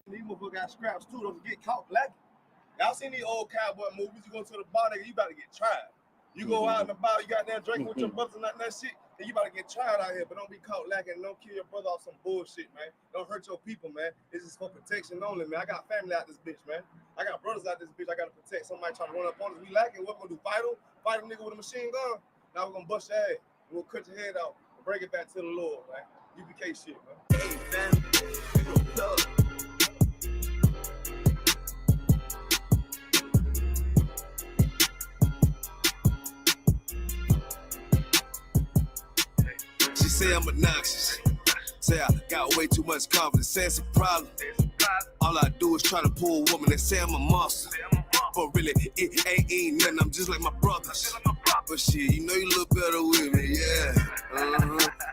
These motherfuckers got scraps too, don't get caught lacking. Y'all seen these old cowboy movies? You go to the bar, nigga, you about to get tried. You go out in the bar, you got there drinking with your brothers and that shit, then you about to get tried out here. But don't be caught lacking. Don't kill your brother off some bullshit, man. Don't hurt your people, man. This is for protection only, man. I got family out this bitch, man. I got brothers out this bitch. I got to protect. Somebody trying to run up on us. We lacking. What we gonna do? Fight him? Fight a nigga with a machine gun? Now we're gonna bust your ass. We'll cut your head out and bring it back to the Lord, man. U.P.K shit, man. Hey, man. Say I'm obnoxious. Say I got way too much confidence. Say it's a problem. All I do is try to pull a woman and say I'm a monster. But really, it ain't nothing. I'm just like my brothers. But shit, you know you look better with me, yeah.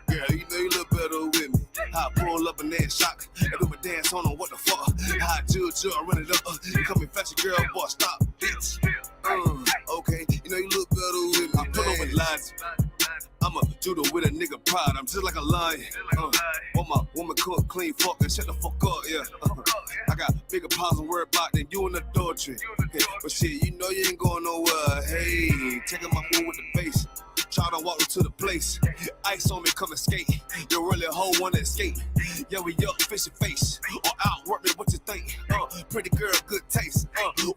Girl, you know you look better with me. How I pull up and then shock. I do my dance on them, what the fuck? How I judge you, I run it up. You come and fetch a girl, boy, stop, bitch. Okay, you know you look better with me. I pull over lines. I'm a judo with a nigga pride. I'm just like a lion. Want my woman cook, clean, fuck, and shut the fuck up, yeah. I got bigger piles to worry about than you in the adultery. But shit, you know you ain't going nowhere. Hey, checking my move with the bass. Try to walk to the place. Ice on me, come and skate. You really a hoe wanna escape. Yeah, we up, fish your face. Or outwork me, what you think? Pretty girl, good taste.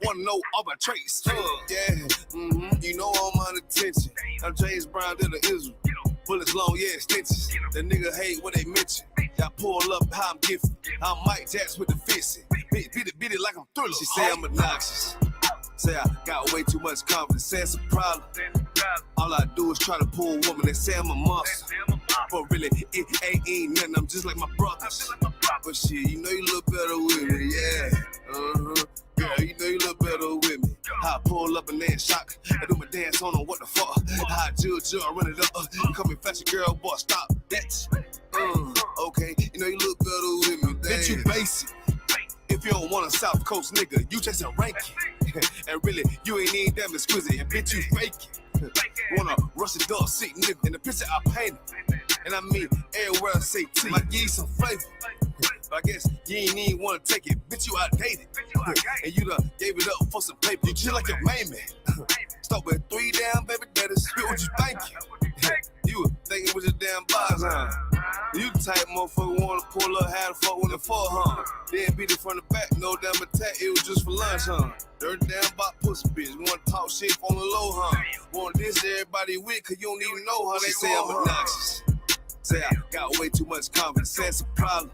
Wanna know all my traits. You know I'm on attention. I'm James Brown in the Israel. Bullets long, yeah, extensions. The nigga hate what they mention. Y'all pull up how I'm gifted. I'm Mike Jacks with the fisting. Beat it like I'm Thriller. She say I'm obnoxious. Say I got way too much confidence. Say it's a problem. All I do is try to pull a woman and say I'm a monster. But really, it ain't nothing. I'm just like my brothers. But shit, you know you look better with me, yeah. Girl, you know you look better with me. How I pull up and then shock. I do my dance on them, what the fuck? How I judge you, I run it up. You come and fetch a girl, boy, stop, bitch. Okay, you know you look better with me, damn. Bitch, you basic. If you don't want a South Coast nigga, you just a ranking. And really, you ain't even damn exquisite. And bitch, you faking. Wanna rush a dog seat nigga in the picture I painted. And I mean, everywhere I say T, I give you some flavor. But I guess you ain't even wanna take it. Bitch, you outdated. And you done gave it up for some paper. You chill like your main man. Start with 3 damn baby daddies. Spit what you thinking. You were thinking with your damn bars, huh? You the type motherfucker wanna pull up, how the fuck when it fall, huh? Then beat it from the back, no damn attack, it was just for lunch, huh? Dirty damn bot pussy bitch, wanna talk shit on the low, huh? Want this everybody with, cause you don't even know how they say I'm obnoxious. Say I got way too much confidence, say it's a problem.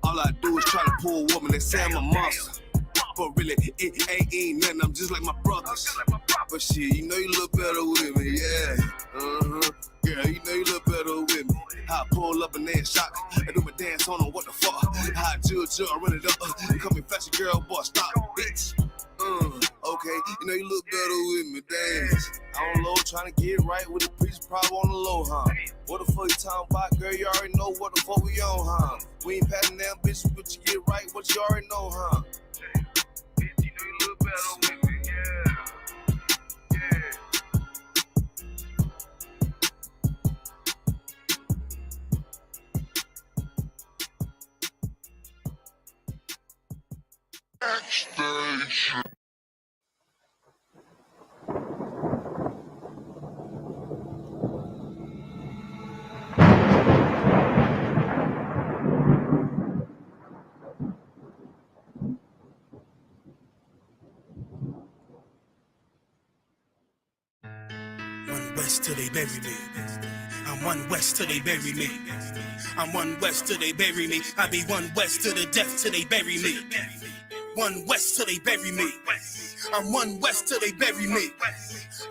All I do is try to pull a woman and say I'm a monster. But really, it ain't nothing, I'm just like my brothers. But shit, you know you look better with me, yeah. Girl, you know you look better with me. How I pull up and then shock. I do my dance on them, what the fuck? How I judge you, I run it up. You come and fetch a girl, boy, stop, bitch. Okay, you know you look better with me, dance. On low, trying to get right with the preacher, probably on the low, huh? What the fuck you talking about, girl? You already know what the fuck we on, huh? We ain't passing down bitches, but you get right, what you already know, huh? Bitch, you know you look better with me, yeah. Backstage. One West till they bury me. I'm one West till they bury me. I'm one West till they bury me. I be one West to the death till they bury me. One West till they bury me. I'm one West till they bury me.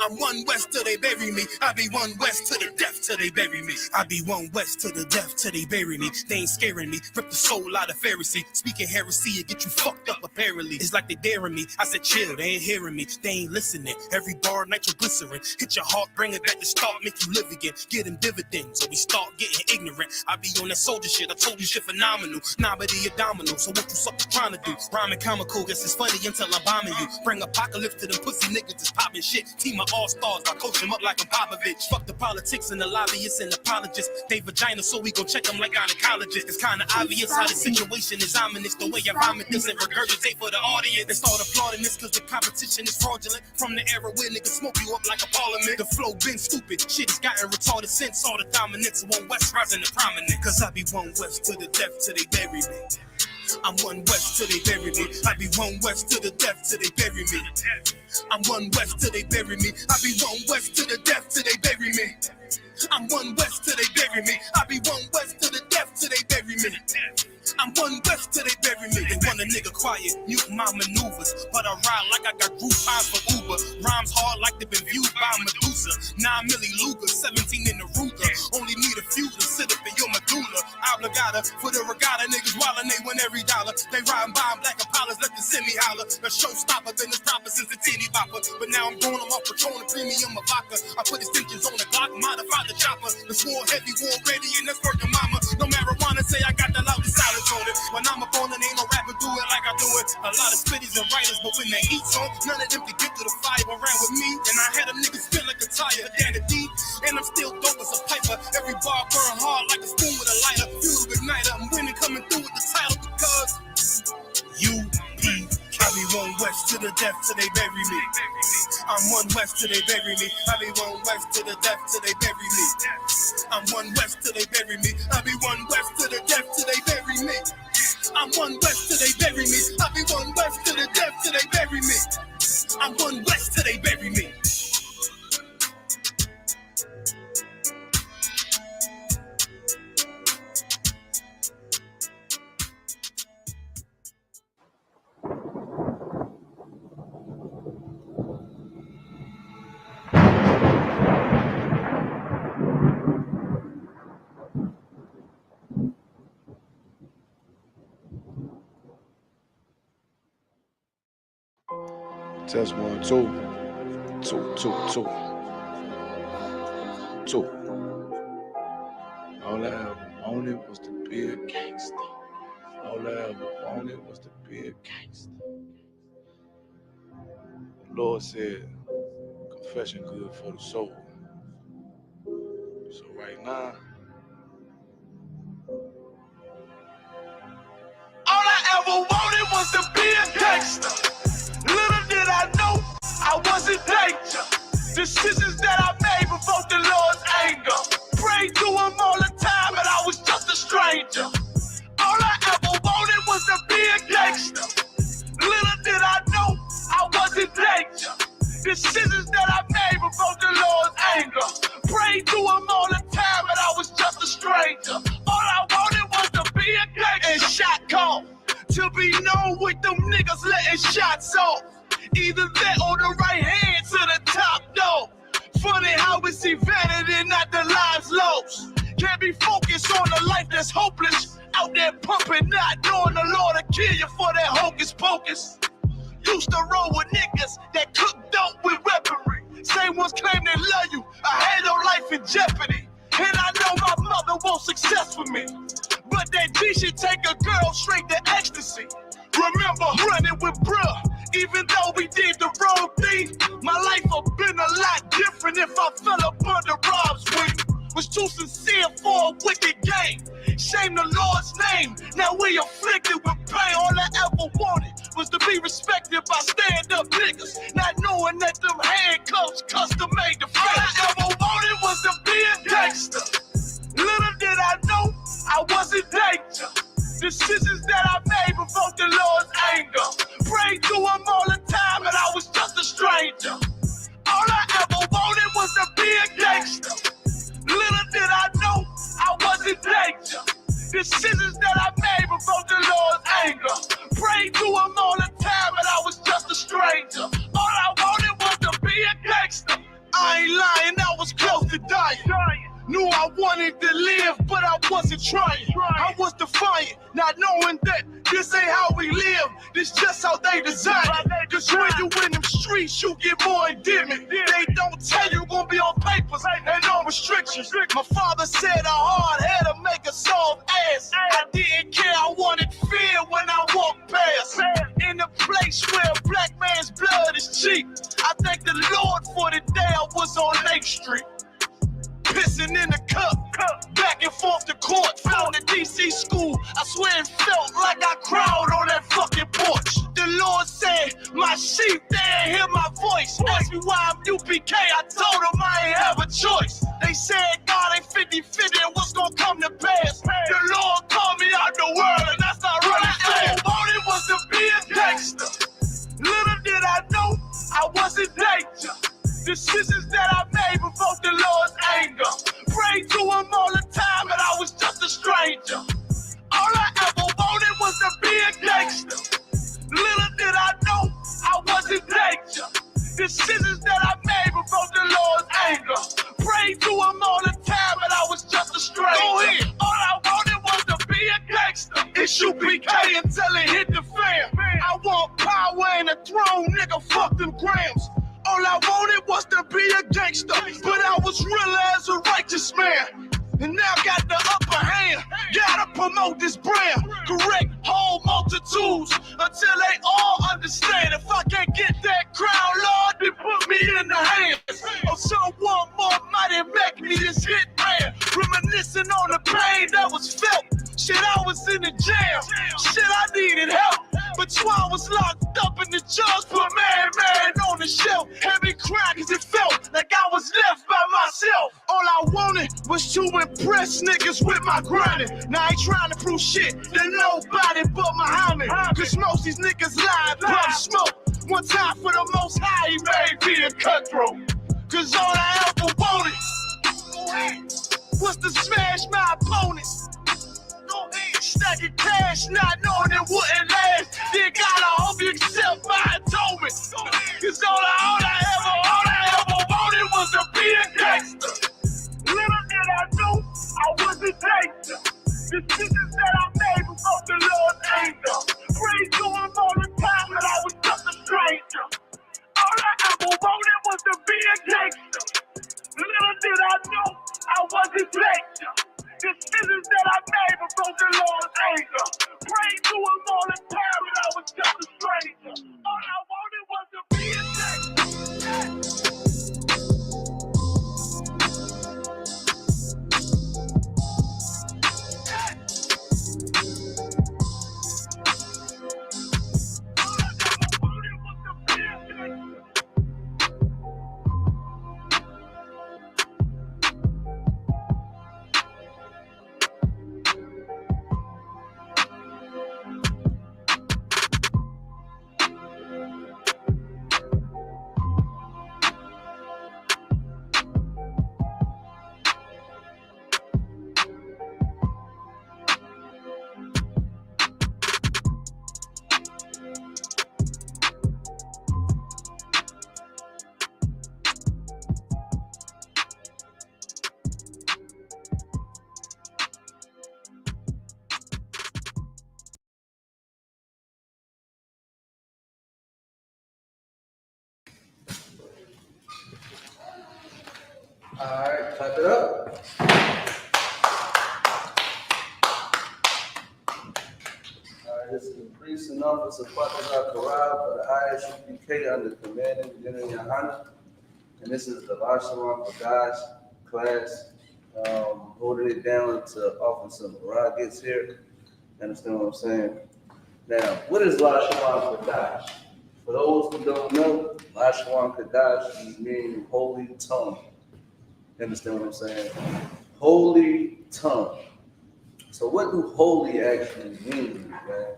I'm one West till they bury me. I be one West to the death till they bury me. I be one West to the death till they bury me. They ain't scaring me. Rip the soul out of Pharisee. Speaking heresy and get you fucked up apparently. It's like they daring me. I said chill, they ain't hearing me. They ain't listening. Every bar nitroglycerin. Hit your heart, bring it back to start, make you live again. Get them dividends or we start getting ignorant. I be on that soldier shit. I told you shit phenomenal. Nah, but the abdominal. So what you suckers trying to do? Rhyming comical, guess it's funny until I'm bombing you. Bring a apocalypse to them pussy niggas that's popping shit. Team of all-stars, I coach them up like I'm Popovich. Fuck the politics and the lobbyists and apologists. They vagina, so we gon' check them like gynecologists. It's kinda obvious how the situation is ominous. The way I vomit this and regurgitate for the audience. They start applauding this cause the competition is fraudulent. From the era where niggas smoke you up like a parliament. The flow been stupid, shit has gotten retarded since all the dominance of One West rising to prominence. Cause I be One West to the death till they bury me. I'm One West till they bury me. I be One West to the death till they bury me. I'm One West till they bury me. I be One West to the death till they bury me. I'm One West till they bury me. I be One West to the death till they bury me. I'm One West till they bury me. They want a nigga quiet, mute my maneuvers, but I ride like I got Groupon for Uber. Rhymes hard like they've been viewed by Medusa. 9 milli Luger, 17 in the Ruger. Only need a few to sit up in your medulla. Obligata for the regatta, niggas wildin', they win every dollar. They riding by in black Impalas, let the semi holler. The showstopper been as proper since the teeny bopper. But now I'm going off Patron, premium of vodka. I put extensions on the Glock, modify the chopper. The war heavy, war ready, and that's working mama. No marijuana, say I got the loudest silence on it. When I'm up on it, ain't no rapper do it like I do it. A lot of spitties and writers, but when they eat on, none of them can get to the fire around with me. And I had them niggas spin like a tire, down the D. And I'm still dope as a piper. Every bar burn hard like a spoon with a lighter. Fuel igniter, I'm winning, coming through with the title because U.P.K. I be One West to the death till they bury me. I'm One West till they bury me. I be One West to the death till they bury me. I'm One West till they bury me. I be One West to the death till they bury me. I'm One West till they bury me. I be One West to the death till they bury me. I'm One West till they bury me. Test 1, 2. 2, 2, 2. 2. All I ever wanted was to be a gangster. All I ever wanted was to be a gangster. The Lord said, confession good for the soul. So right now, all I ever wanted was to be a gangster. Little did I know I was in danger. Decisions that I made provoked the Lord's anger. Prayed to him all the time, and I was just a stranger. All I ever wanted was to be a gangster. Little did I know I was in danger. Decisions that I made provoked the Lord's anger. Prayed to him all the time, and I was just a stranger. All I wanted was to be a gangster. And shot call. To be known with them niggas letting shots off. Either that or the right hand to the top dog. Funny how we see vanity and not the lives lost. Can't be focused on a life that's hopeless. Out there pumping, not knowing the Lord will kill you for that hocus pocus. Used to roll with niggas that cook dope with weaponry. Same ones claim they love you. I had your life in jeopardy. And I know my mother wants success for me. But that G should take a girl straight to ecstasy. Remember running with bruh, even though we did the wrong thing. My life would've been a lot different if I fell up under Rob's wing. Was too sincere for a wicked game. Shame the Lord's name. Now we afflicted with pain. All I ever wanted was to be respected by stand-up niggas. Not knowing that them handcuffs custom made the face. All I ever wanted was to be a gangster. Little did I know I was in danger. Decisions that I made provoked the Lord's anger. Prayed to him all the time, and I was just a stranger. All I ever wanted was to be a gangster. Little did I know I was in danger. Decisions that I made provoked the Lord's anger. Prayed to him all the time, and I was just a stranger. All I wanted was to be a gangster. I ain't lying, I was close to dying. Knew I wanted to live, but I wasn't trying. I was defiant, not knowing that this ain't how we live. This just how they design it. Cause when you in them streets, you get more endemic. They don't tell you gonna be on papers and no restrictions. My father said a hard head to make a soft ass. I didn't care, I wanted fear when I walked past. In a place where a black man's blood is swear it felt like I cried on that fucking porch. The Lord said, my sheep, they ain't hear my voice. Asked me why I'm UPK, I told them I ain't have a choice. They said God ain't 50-50 and what's gonna come to pass. The Lord called me out the world and I started running fast. All I wanted was to be a gangster. Little did I know I wasn't danger. Decisions that I made before the Lord's anger. Prayed to him all the time and I was just a stranger. All I ever wanted was to be a gangster. Little did I know I wasn't danger. Decisions that I made before the Lord's anger. Prayed to him all the time and I was just a stranger. Go ahead. All I wanted was to be a gangster. I.S.U.P.K until it hit the fan. I want power and a throne, nigga, fuck them grams. All I wanted was to be a gangster, but I was real as a righteous man. And now got the upper hand, gotta promote this brand. Correct whole multitudes until they all understand. If I can't get that crown, Lord, then put me in the hands of someone more mighty, make me this hit man. Reminiscing on the pain that was felt. Shit, I was in the jail. Shit, I needed help. But Swan was locked up and the judge put man on the shelf. Had me crying cause it felt like I was left by myself. All I wanted was to impress niggas with my grinding. Now I ain't trying to prove shit to nobody but Muhammad. Cause most these niggas lie and pump smoke. One time for the most high, he made me a cutthroat. Cause all I ever wanted was to smash my opponents. Stacking cash, not knowing it wouldn't last. Then God, I hope you accept my atonement. Cause all I ever wanted was to be a gangster. Little did I know I was a gangster. Decisions that I made before the Lord's anger. Prayed to him all the time and I was just a stranger. All I ever wanted was to be a gangster. Little did I know I was a gangster. Decisions that I made before the Lord's anger. Prayed to him all the time and I was just a stranger. All I wanted was to be a gangster. All right, clap it up. All right, this is the priest and officer of Qadash for the I.S.U.P.K under commanding GEN.YAHANNA. And this is the Lashawan Qadash class, holding it down until Officer Marad gets here. You understand what I'm saying? Now, what is Lashawan Qadash? For those who don't know, Lashawan Qadash means holy tongue. You understand what I'm saying? Holy tongue. So what do holy actually mean, man?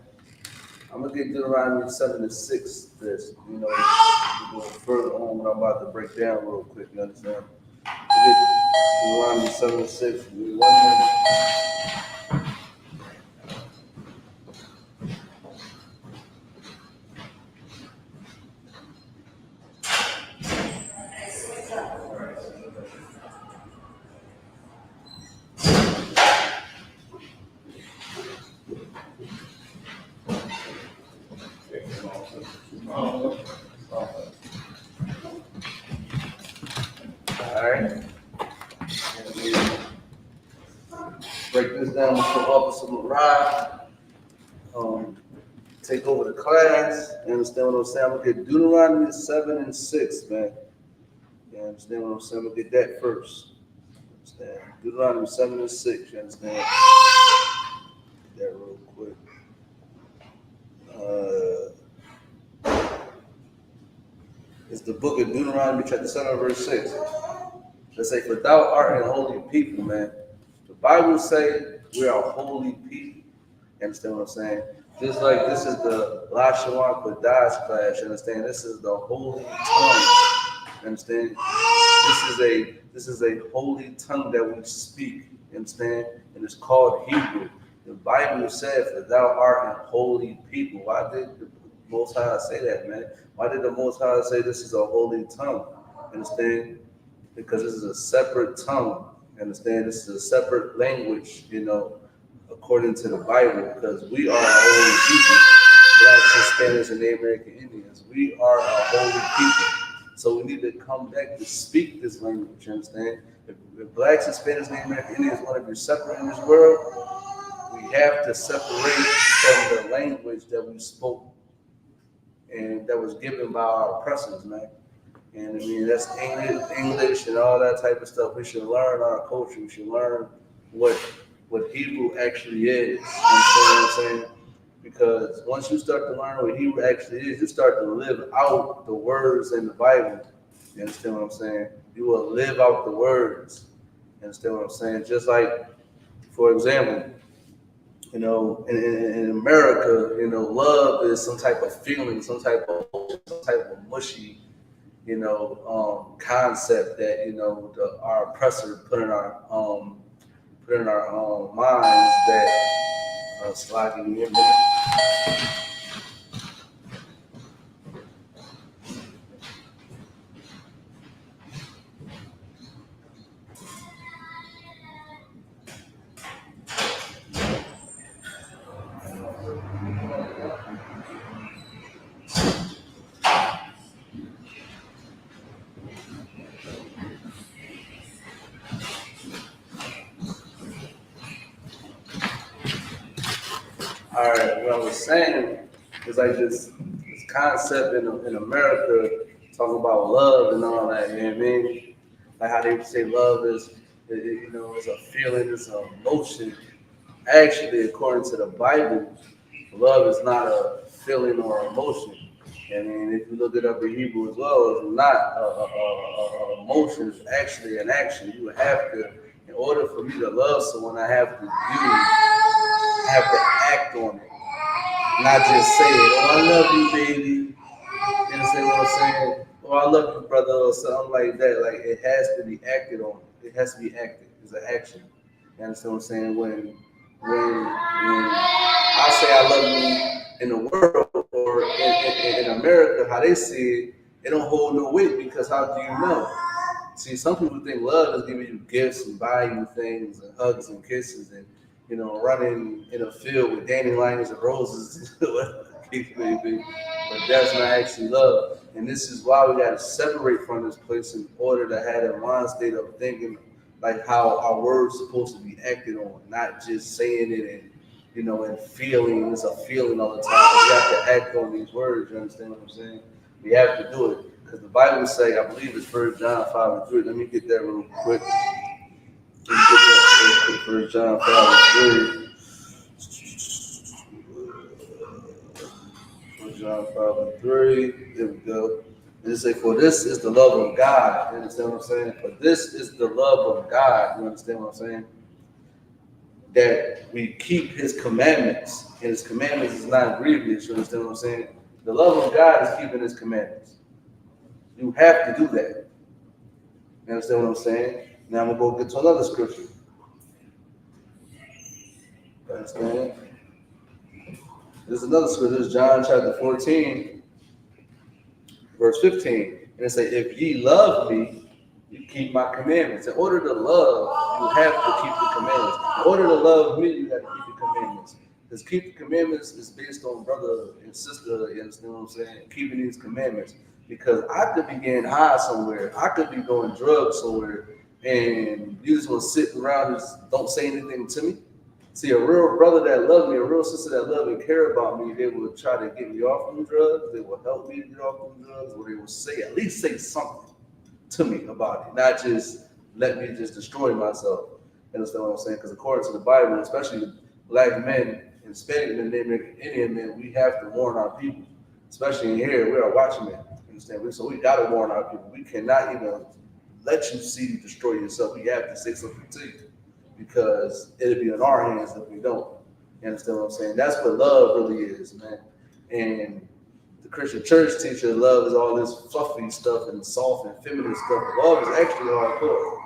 I'm gonna get Deuteronomy 7:6. This, you know, we're going further on what I'm about to break down real quick. You understand? We'll get Deuteronomy 7:6. Give me 1 minute. All right. Break this down with Officer Marad. Take over the class. You understand what I'm saying? I'm gonna get Deuteronomy 7:6, man. You understand what I'm saying? I'm gonna get that first. You understand? Deuteronomy 7:6. You understand? Get that real quick. book of Deuteronomy, chapter 7, verse 6. Let's say, for thou art an holy people, man. The Bible say we are holy people. You understand what I'm saying? Just like this is the Lashawan Qadash class, you understand? This is the holy tongue. You understand? This is a holy tongue that we speak. You understand? And it's called Hebrew. The Bible said, for thou art a holy people. Why did the Most High say that, man? Why did the Most High say this is a holy tongue? You understand? Because this is a separate tongue. You understand? This is a separate language, you know, according to the Bible, because we are a holy people. Blacks, Hispanics, and Native American Indians. We are a holy people. So we need to come back to speak this language, you understand? If Blacks, Hispanics, Native American Indians want to be separate in this world, we have to separate from the language that we spoke and that was given by our oppressors, man. And I mean, that's English and all that type of stuff. We should learn our culture. We should learn what Hebrew actually is. You understand what I'm saying? Because once you start to learn what Hebrew actually is, you start to live out the words in the Bible. You understand what I'm saying? You will live out the words. You understand what I'm saying? Just like, for example, you know, in America, you know, love is some type of feeling, some type of mushy, you know, concept that, you know, our oppressor put in our minds that slacking in. All right, what I was saying is like this concept in America talking about love and all that, you know what I mean? Like how they say love is, you know, it's a feeling, it's an emotion. Actually, according to the Bible, love is not a feeling or emotion. I mean, if you look it up in Hebrew as well, it's not a emotion, it's actually an action. You have to, in order for me to love someone, I have to act on it. Not just say it, oh, I love you, baby. You understand what I'm saying? Oh, I love you, brother, or something like that. Like, it has to be acted on. It has to be acted. It's an action. You understand what I'm saying? When I say I love you in the world or in America, how they see it, it don't hold no weight because how do you know? See, some people think love is giving you gifts and buying you things and hugs and kisses and, you know, running in a field with dandelions and roses, whatever the case may be. But that's not actually love. And this is why we got to separate from this place in order to have a mind state of thinking like how our words supposed to be acted on, not just saying it and, you know, and feeling. It's a feeling all the time. We have to act on these words. You understand what I'm saying? We have to do it. Because the Bible say, I believe it's 1 John 5:3. Let me get that real quick. 1 John 5:3. 1 John 5:3. There we go. And it say, for this is the love of God. You understand what I'm saying? For this is the love of God. You understand what I'm saying? That we keep his commandments. And his commandments is not grievous. You understand what I'm saying? The love of God is keeping his commandments. You have to do that. You understand what I'm saying? Now I'm going to go get to another scripture. You understand? There's another scripture. This is John chapter 14, verse 15. And it says, if ye love me, you keep my commandments. In order to love, you have to keep the commandments. In order to love me, you have to keep the commandments. Because keep the commandments is based on brother and sister, you understand what I'm saying? Keeping these commandments. Because I could be getting high somewhere. I could be doing drugs somewhere. And you just want to sit around and just don't say anything to me. See, a real brother that loves me, a real sister that loves me, care about me, they will try to get me off from drugs. They will help me get off from drugs. Or they will say, at least say something to me about it. Not just let me just destroy myself. You understand what I'm saying? Because according to the Bible, especially black men, Hispanic men, Native American Indian men, we have to warn our people. Especially in here, we are watchmen. understand? So we got to warn our people. We cannot even let you see you destroy yourself. We have to say something to you because it'll be in our hands if we don't. You understand what I'm saying? That's what love really is, man. And the Christian church teacher, love is all this fluffy stuff and soft and feminine stuff. But love is actually hardcore.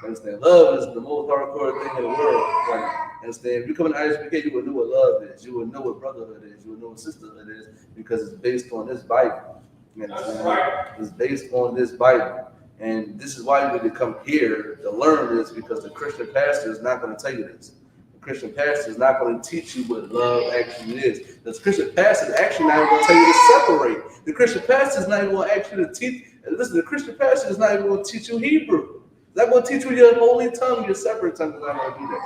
Understand? Love is the most hardcore thing in the world. Like, understand? If you come in I.S.U.P.K, you will know what love is. You will know what brotherhood is. You will know what sisterhood is because it's based on this Bible. You understand? Right. It's based on this Bible. And this is why you need to come here to learn this, because the Christian pastor is not going to tell you this. The Christian pastor is not going to teach you what love actually is. The Christian pastor is actually not even going to tell you to separate. The Christian pastor is not even going to ask you to teach. Listen, the Christian pastor is not even going to teach you Hebrew. He's not going to teach you your holy tongue, your separate tongue. He's not going to do that.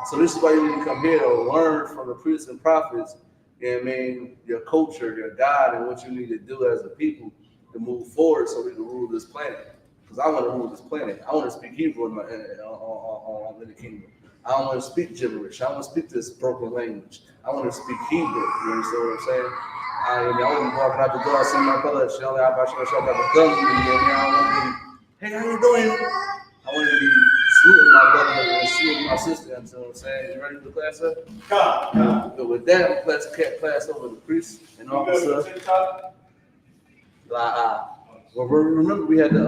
So this is why you need to come here to learn from the priests and prophets, you know what I mean, your culture, your God, and what you need to do as a people to move forward so we can rule this planet. Because I want to rule this planet. I want to speak Hebrew in the kingdom. I don't want to speak gibberish. I want to speak this broken language. I want to speak Hebrew. You understand what I'm saying? I want to be walking out the door. I see my brother. I hey, how you doing? I want to be saluting my brother and saluting my sister. You understand what I'm saying? You ready for the class, sir? Come. So with that, let's class over the priest and officer. Well, remember we had to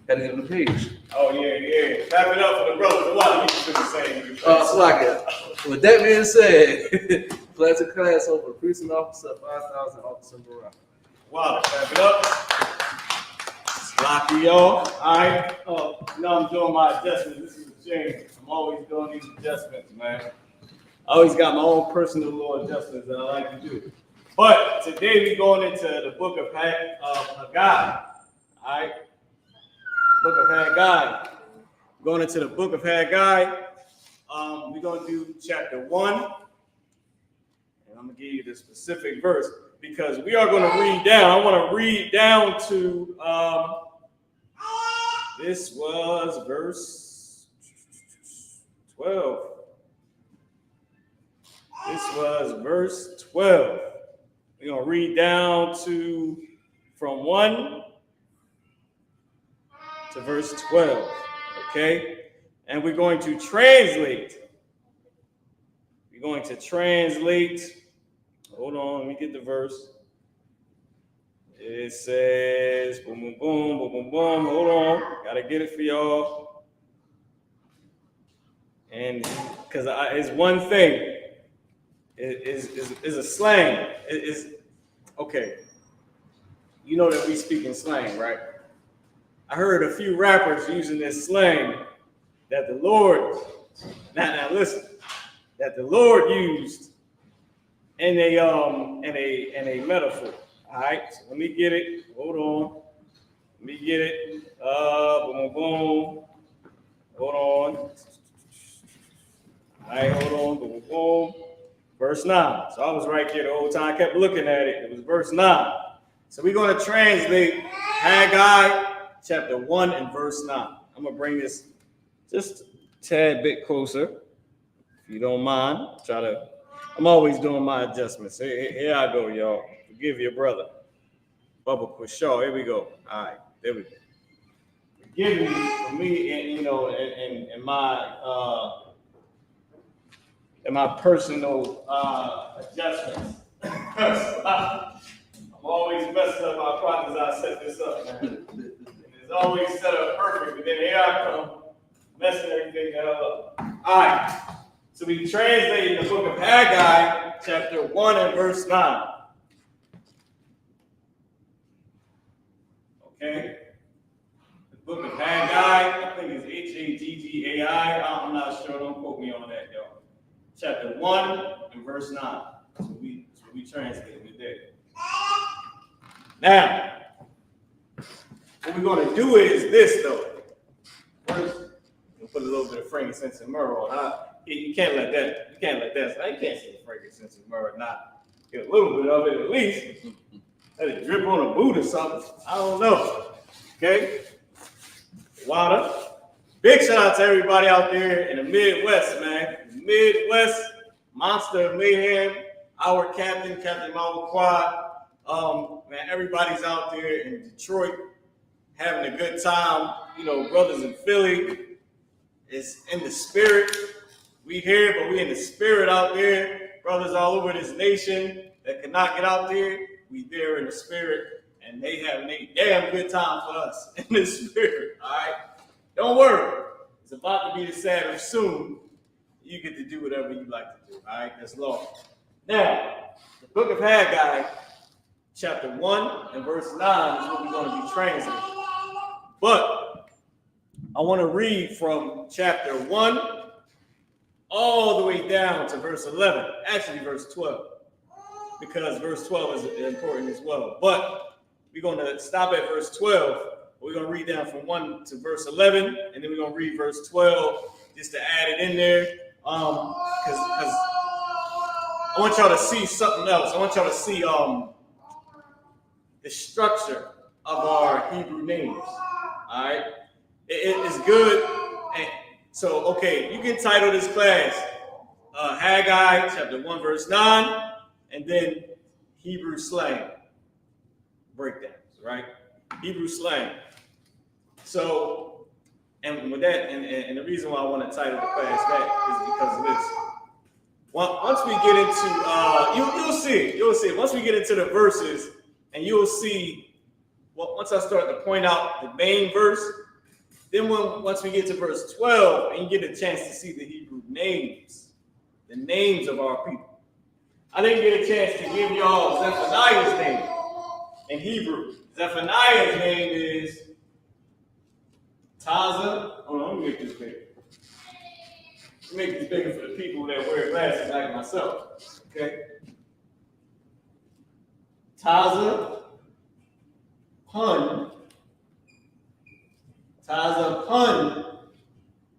get the page. Oh yeah. Clap it up for the brothers. A lot of you saying. With that being said, class over priest and officer, 5,000 officer morale. Wow, clap it up. Lucky y'all. Alright. Now I'm doing my adjustments. This is a shame. I'm always doing these adjustments, man. I always got my own personal little adjustments that I like to do. But today we're going into the book of Haggai. Alright. Book of Haggai. Going into the book of Haggai. We're going to do chapter 1. And I'm going to give you the specific verse because we are going to read down. I want to read down to, this was verse 12. This was verse 12. We're going to read down to from 1 to verse 12, okay? And we're going to translate. We're going to translate. Hold on, let me get the verse. It says, boom, boom, boom, boom, boom, boom. Hold on, gotta get it for y'all. And because it's one thing. It is a slang. It is okay. You know that we speak in slang, right? I heard a few rappers using this slang that the Lord, now listen, that the Lord used in a metaphor. All right, so let me get it. Hold on. Let me get it. Boom, boom, boom. Hold on. All right, hold on. Boom, boom, boom. Verse 9. So I was right here the whole time. I kept looking at it. It was verse 9. So we're going to translate Haggai chapter 1 and verse 9. I'm going to bring this just a tad bit closer, if you don't mind. I'm always doing my adjustments. Here I go, y'all. Forgive your brother. Bubba Pushaw. Here we go. All right, there we go. Forgive me for me, and my personal adjustments. I'm always messing up my projects. I set this up, man. It's always set up perfect, but then here I come messing everything up. All right. So we translated the book of Haggai, chapter 1 and verse 9. Okay. The book of Haggai, I think it's Haggai. I'm not sure. Don't quote me on that, y'all. Chapter 1 and verse 9. So we translated it there. Now, what we're going to do is this, though. First, we'll put a little bit of frankincense and myrrh on. You can't let that. You can't say frankincense and myrrh not get a little bit of it at least. Let it drip on a boot or something. I don't know. Okay? Water. Big shout out to everybody out there in the Midwest, man. Midwest Monster of Mayhem. Our captain, Captain Mama Quad. Man, everybody's out there in Detroit having a good time. You know, brothers in Philly is in the spirit. We here, but we in the spirit out there. Brothers all over this nation that cannot get out there, we there in the spirit, and they having a damn good time for us in the spirit. All right, don't worry. It's about to be the Sabbath soon. You get to do whatever you like to do. All right, that's law. Now, the book of Haggai, chapter 1 and verse 9 is what we're going to be translating. But I want to read from chapter 1 all the way down to verse 11. Actually, verse 12. Because verse 12 is important as well. But we're going to stop at verse 12. We're going to read down from 1 to verse 11. And then we're going to read verse 12 just to add it in there. Because I want y'all to see something else. I want y'all to see the structure of our Hebrew names. All right, it is good. And so, okay, you can title this class Haggai chapter 1 verse 9, and then Hebrew slang breakdowns. Right, Hebrew slang. So, and with that, and the reason why I want to title the class that is because of this. Once we get into, you'll see. Once we get into the verses, and you'll see, once I start to point out the main verse, then once we get to verse 12, and you get a chance to see the Hebrew names, the names of our people. I didn't get a chance to give y'all Zephaniah's name in Hebrew. Zephaniah's name is Taza. Hold on, let me make this bigger. Make this bigger for the people that wear glasses like myself. Okay. Taza Pun. Taza Pun.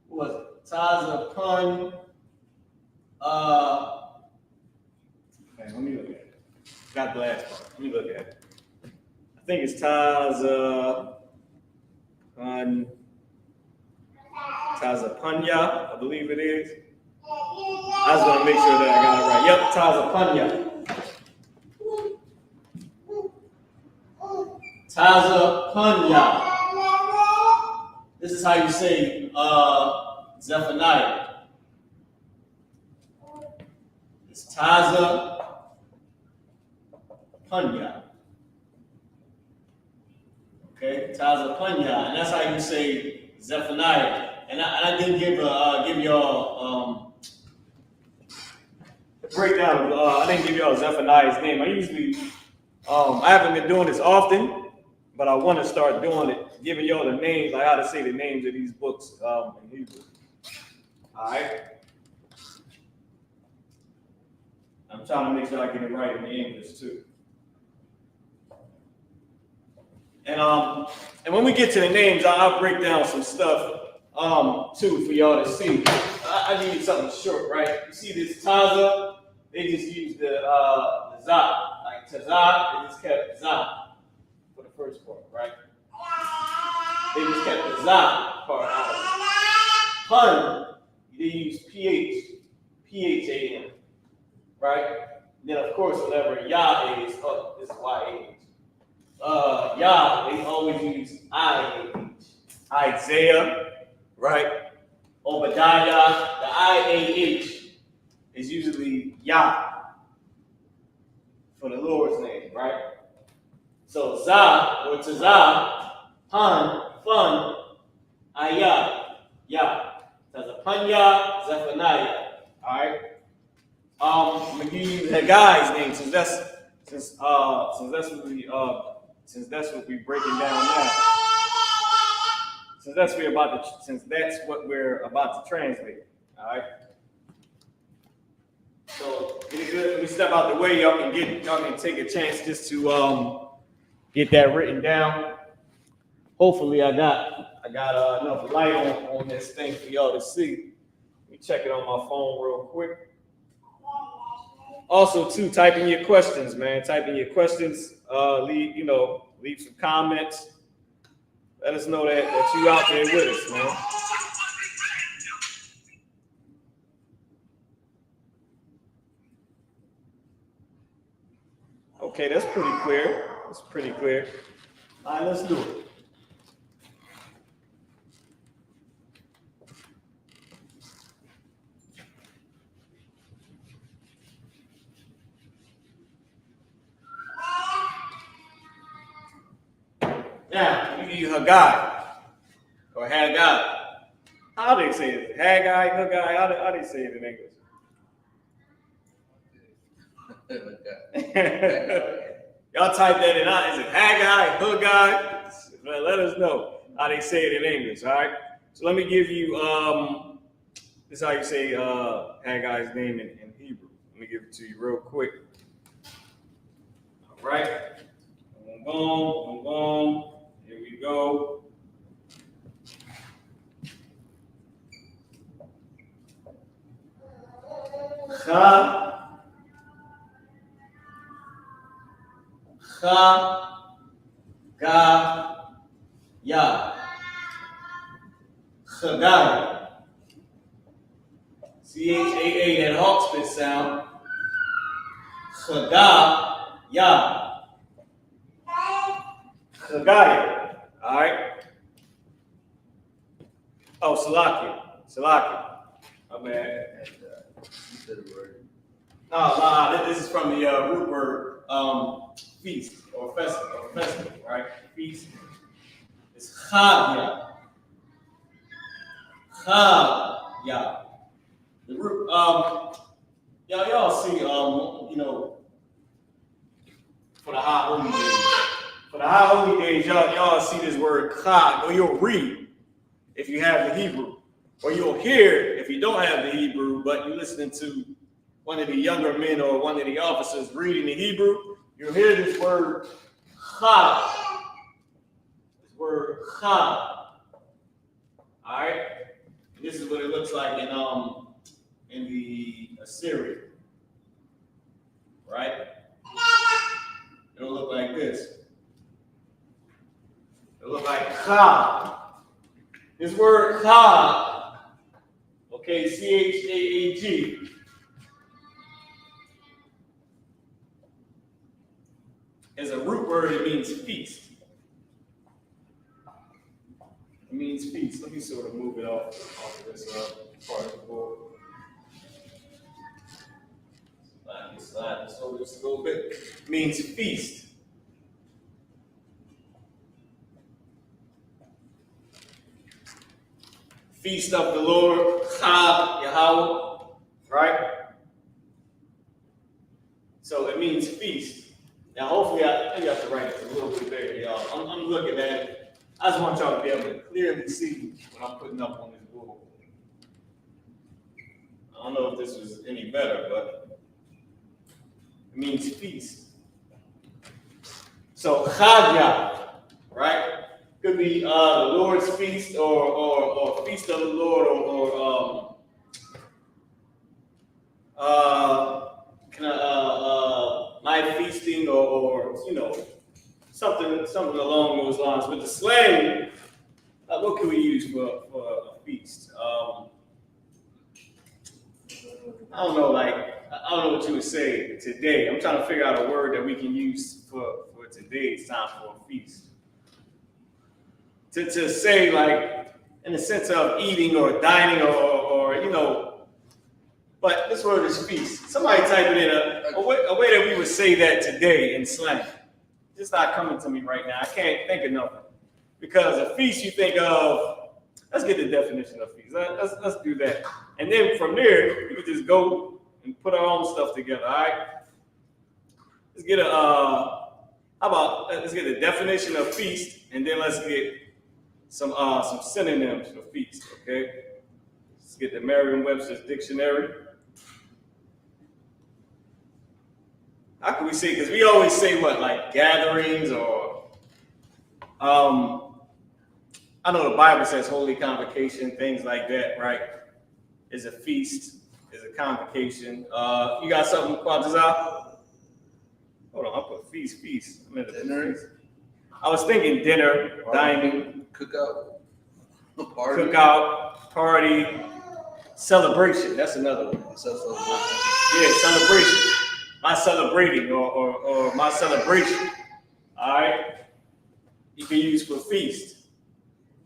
What was it? Taza Pun. Okay, let me look at it. Got the last part. Let me look at it. I think it's Taza Pun. Tazapunya, I believe it is. I was gonna make sure that I got it right. Yep, Tazapunya. This is how you say Zephaniah. It's Tazapunya. Okay, Tazapunya, and that's how you say Zephaniah. And I didn't give y'all a breakdown of I didn't give y'all Zephaniah's name. I usually I haven't been doing this often, but I want to start doing it, giving y'all the names, like how to say the names of these books in Hebrew. All right. I'm trying to make sure I get it right in the English too. And when we get to the names, I'll break down some stuff too for y'all to see. I need something short, right? You see this Taza, they just use the Za. Like Taza, they just kept Za for the first part, right? They just kept the Za part out of it. Pun, they use P-H-A-N, right? Then of course, whenever Yah is, this is Y-A-H. Yah, they always use I-A-H. Isaiah, right? Obadiah, the I-A-H is usually Yah for the Lord's name, right? So Za or Tazah, Pun, Fun, Ayah, Yah. Tazapunya, Zephaniah. All right. I'm gonna give you Haggai's name since that's what we're breaking down now. Since that's what we're about to translate. All right. So let me step out the way. Y'all can take a chance just to get that written down. Hopefully, I got enough light on this thing for y'all to see. Let me check it on my phone real quick. Also, too, type in your questions, man. Type in your questions. Leave some comments. Let us know that you out there with us, man. Okay, that's pretty clear. That's pretty clear. All right, let's do it. Now, we need Haggai or Haggai. How do they say it? Haggai, Haggai, how do they say it in English? Y'all type that in. Is it Haggai, Haggai? Let us know how they say it in English, all right? So let me give you, this is how you say Haggai's name in Hebrew. Let me give it to you real quick. All right. Boom, boom, boom, boom. Here we go. Ya. Haggai. C-H-A-A, that hawk spit sound. Haggai. Ya. Haggai. All right. Oh, Salakia. My bad. No, this is from the root word feast or festival, right? Feast. It's Haggai. Haggai. The root, y'all see, for the high holy days. For the high holy days, y'all see this word Chag, or you'll read if you have the Hebrew, or you'll hear if you don't have the Hebrew, but you're listening to one of the younger men or one of the officers reading the Hebrew, you'll hear this word Chag. This word Chag. All right? And this is what it looks like in the Assyrian. Right? It'll look like this. It'll look like Chag. This word Chag, okay, C-H-A-A-G, is a root word. It means feast. It means feast. Let me sort of move it off of this part of the board. Slide this over just a little bit. It means feast. Feast of the Lord, Chag Yahweh, right? So it means feast. Now, hopefully, I have to write it a little bit better, y'all. I'm looking at it. I just want y'all to be able to clearly see what I'm putting up on this board. I don't know if this was any better, but it means feast. So Haggai, right? Could be the Lord's feast or feast of the Lord or my feasting or something along those lines. With the slang, what can we use for a feast? I don't know what you would say today. I'm trying to figure out a word that we can use for today's time for a feast. To say, like, in the sense of eating or dining or but this word is feast. Somebody type it in a way that we would say that today in slang. It's not coming to me right now. I can't think of nothing. Because a feast, you think of, let's get the definition of feast. Let's do that. And then from there, we could just go and put our own stuff together, all right? Let's get let's get a definition of feast, and then let's get some synonyms for feast, okay? Let's get the Merriam-Webster's dictionary. How can we say, because we always say what, like gatherings or, I know the Bible says holy convocation, things like that, right? Is a feast, is a convocation. You got something, Qadash? Hold on, I put feast. Dinner. I was thinking dinner, dining, Cookout. Party, celebration. That's another one. So, Yeah, celebration. my celebrating or my celebration. All right, you can use for feast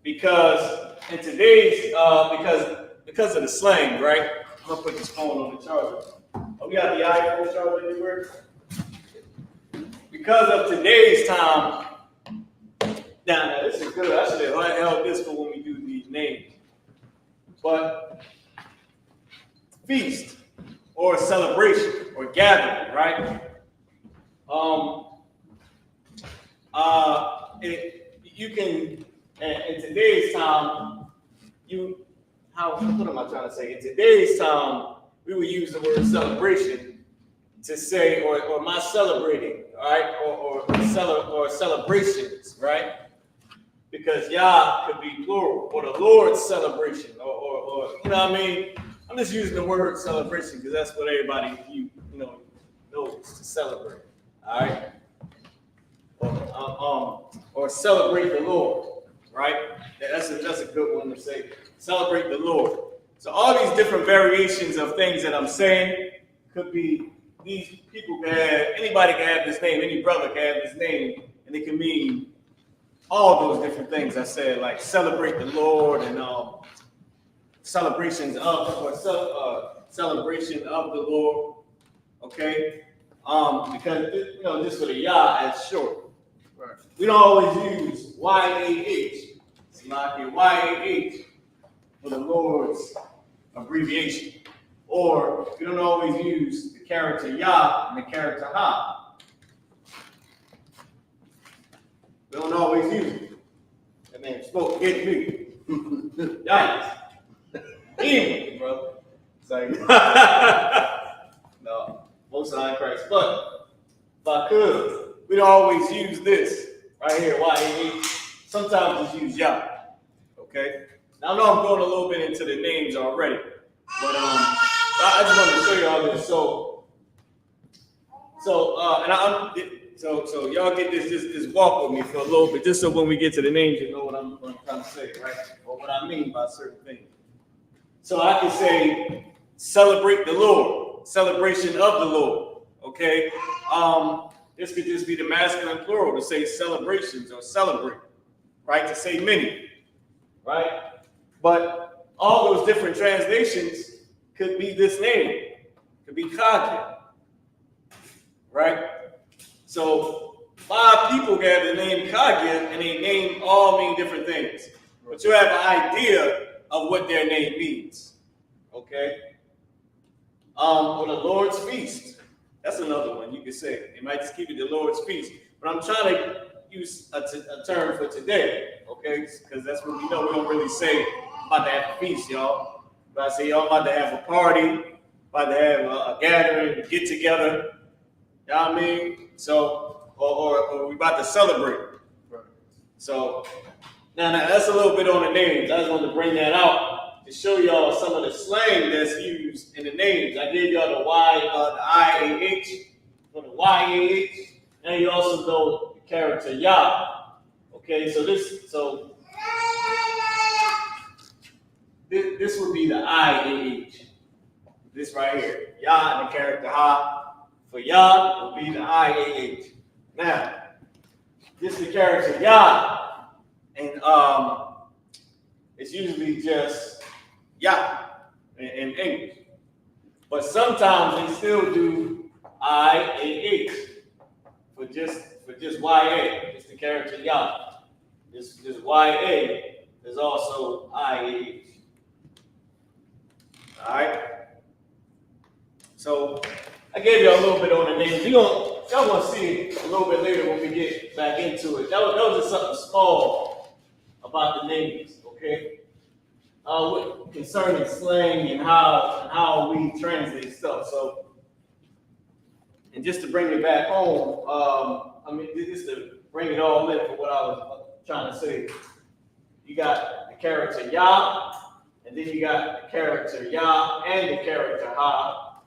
because in today's because of the slang, right? I'm gonna put this phone on the charger. Oh, we got the iPhone charger anywhere? Because of today's time. Now this is good. I should have held this for when we do these names. But feast or celebration or gathering, right? You can in today's time, what am I trying to say? In today's time, we would use the word celebration to say, or my celebrating, all right, or celebrations, right? Because Yah could be plural, or the Lord's celebration, or you know what I mean? I'm just using the word celebration because that's what everybody knows to celebrate, all right? Or celebrate the Lord, right? That's a good one to say. Celebrate the Lord. So all these different variations of things that I'm saying could be, these people can have, anybody can have this name, any brother can have this name, and it can mean all those different things I said, like celebrate the Lord and celebrations of, or celebration of the Lord, okay? Because, just for the Yah as short. Right. We don't always use Y-A-H, like Y-A-H for the Lord's abbreviation. Or we don't always use the character Yah and the character Ha. We don't always use it. That man spoke, get me. Yikes. Evil, bro. It's like, no, most high in Christ. But if I could, we don't always use this right here, Y-A-H. Sometimes just use Yah. Okay? Now I know I'm going a little bit into the names already, but I just wanted to show you all this. So y'all get this walk with me for a little bit, just so when we get to the names, you know what I'm trying to say, right? Or what I mean by certain things. So I can say, celebrate the Lord, celebration of the Lord. Okay? This could just be the masculine plural to say celebrations or celebrate, right? To say many, right? But all those different translations could be this name, could be Haggai, right? So 5 people got the name Haggai, and they name all mean different things, but you have an idea of what their name means, okay? Or the Lord's Feast. That's another one you could say. They might just keep it the Lord's Feast. But I'm trying to use a term for today, okay? Because that's what we know. We don't really say about to have a feast, y'all. But I say y'all about to have a party, about to have a gathering, a get together. You know what I mean? So, or we about to celebrate. Right. So, now that's a little bit on the names. I just wanted to bring that out to show y'all some of the slang that's used in the names. I gave y'all the I-A-H for the Y-A-H, and you also know the character Yah. Okay, so this would be the I-A-H. This right here, Yah and the character Ha. For Yah would be the I-A-H. Now, this is the character Yah, and it's usually just Yah in English. But sometimes they still do I-A-H for just Y-A, just the character Yah. This Y-A is also I-A-H. All right? So I gave you a little bit on the names. Y'all want to see it a little bit later when we get back into it. That was just something small about the names, okay? Concerning slang and how we translate stuff. So, and just to bring it back home, just to bring it all in for what I was trying to say. You got the character Yah, and then you got the character Yah and the character Ha,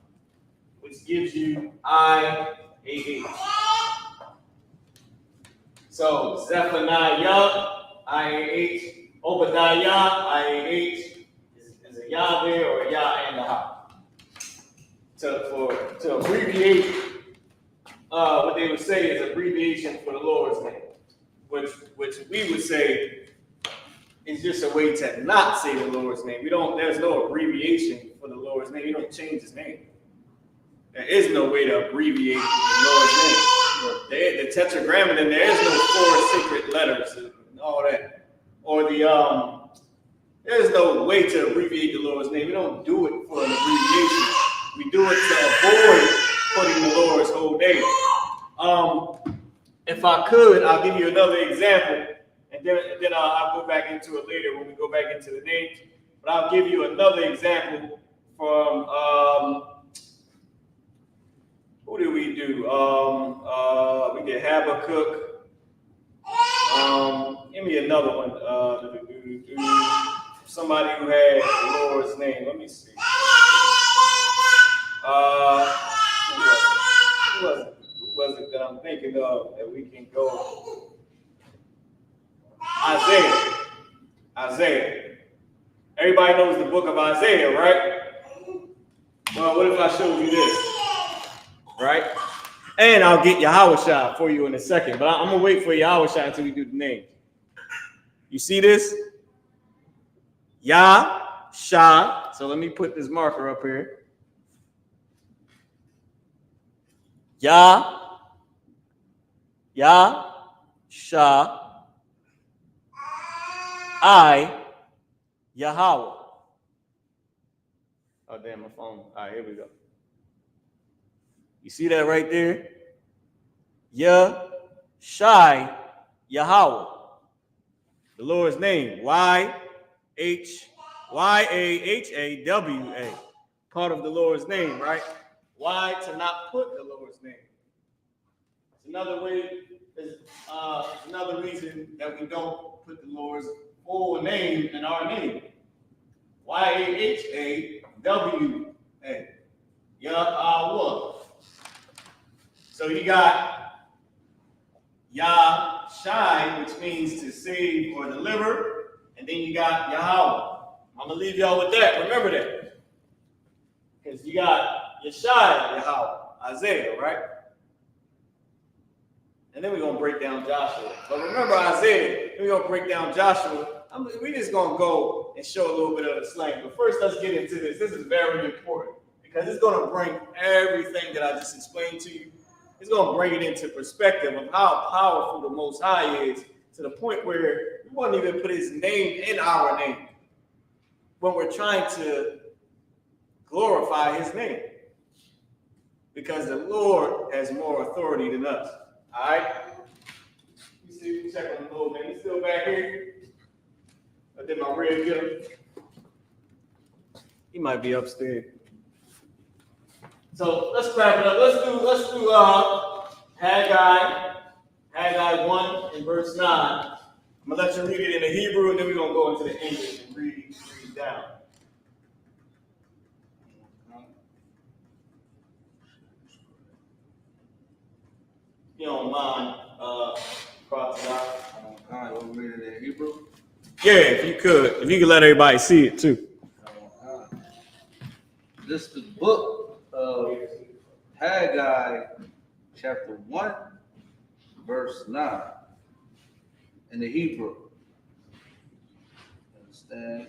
which gives you I-A-H. So Zephaniah, I-A-H. Obadiah, I-A-H. Is a Yah there or a Yah and a Ha? To abbreviate what they would say is abbreviation for the Lord's name, which we would say is just a way to not say the Lord's name. There's no abbreviation for the Lord's name. You don't change his name. There is no way to abbreviate the Lord's name. The tetragrammaton, there is no 4 secret letters and all that. Or there's no way to abbreviate the Lord's name. We don't do it for an abbreviation. We do it to avoid putting the Lord's whole name. If I could, I'll give you another example, and then I'll go back into it later when we go back into the names. But I'll give you another example from who did we do? We did Habakkuk. Give me another one. Somebody who had the Lord's name. Let me see. Who was it that I'm thinking of that we can go? Isaiah. Everybody knows the book of Isaiah, right? Well, what if I showed you this? Right? And I'll get Yahushua for you in a second, but I'm going to wait for Yahushua until we do the name. You see this? Yah-Shah. So let me put this marker up here. Yah-Shah. Yahweh. Oh, damn, my phone. All right, here we go. You see that right there? Yahweh. The Lord's name. Y-H-Y-A-H-A-W-A. Part of the Lord's name, right? Why to not put the Lord's name? It's another way. Another reason that we don't put the Lord's full name in our name. Y-A-H-A-W-A. Yahweh. So you got Yah-Shai, which means to save or deliver, and then you got Yahweh. I'm gonna leave y'all with that. Remember that, because you got Yeshai, Yahweh, Isaiah, right? And then we're gonna break down Joshua. But remember Isaiah. We're gonna break down Joshua. We're just gonna go and show a little bit of the slang. But first, let's get into this. This is very important because it's gonna bring everything that I just explained to you. It's going to bring it into perspective of how powerful the Most High is, to the point where we won't even put his name in our name when we're trying to glorify his name, because the Lord has more authority than us. All right? You see, check on the Lord, man. He's still back here. I did my real get him. He might be upstairs. So let's wrap it up. Let's do Haggai 1 and verse 9. I'm gonna let you read it in the Hebrew, and then we're gonna go into the English and read down. You don't mind crossing out? We'll read it in Hebrew. Yeah, if you could let everybody see it too. This is the book of Haggai, chapter 1, verse 9, in the Hebrew. Understand?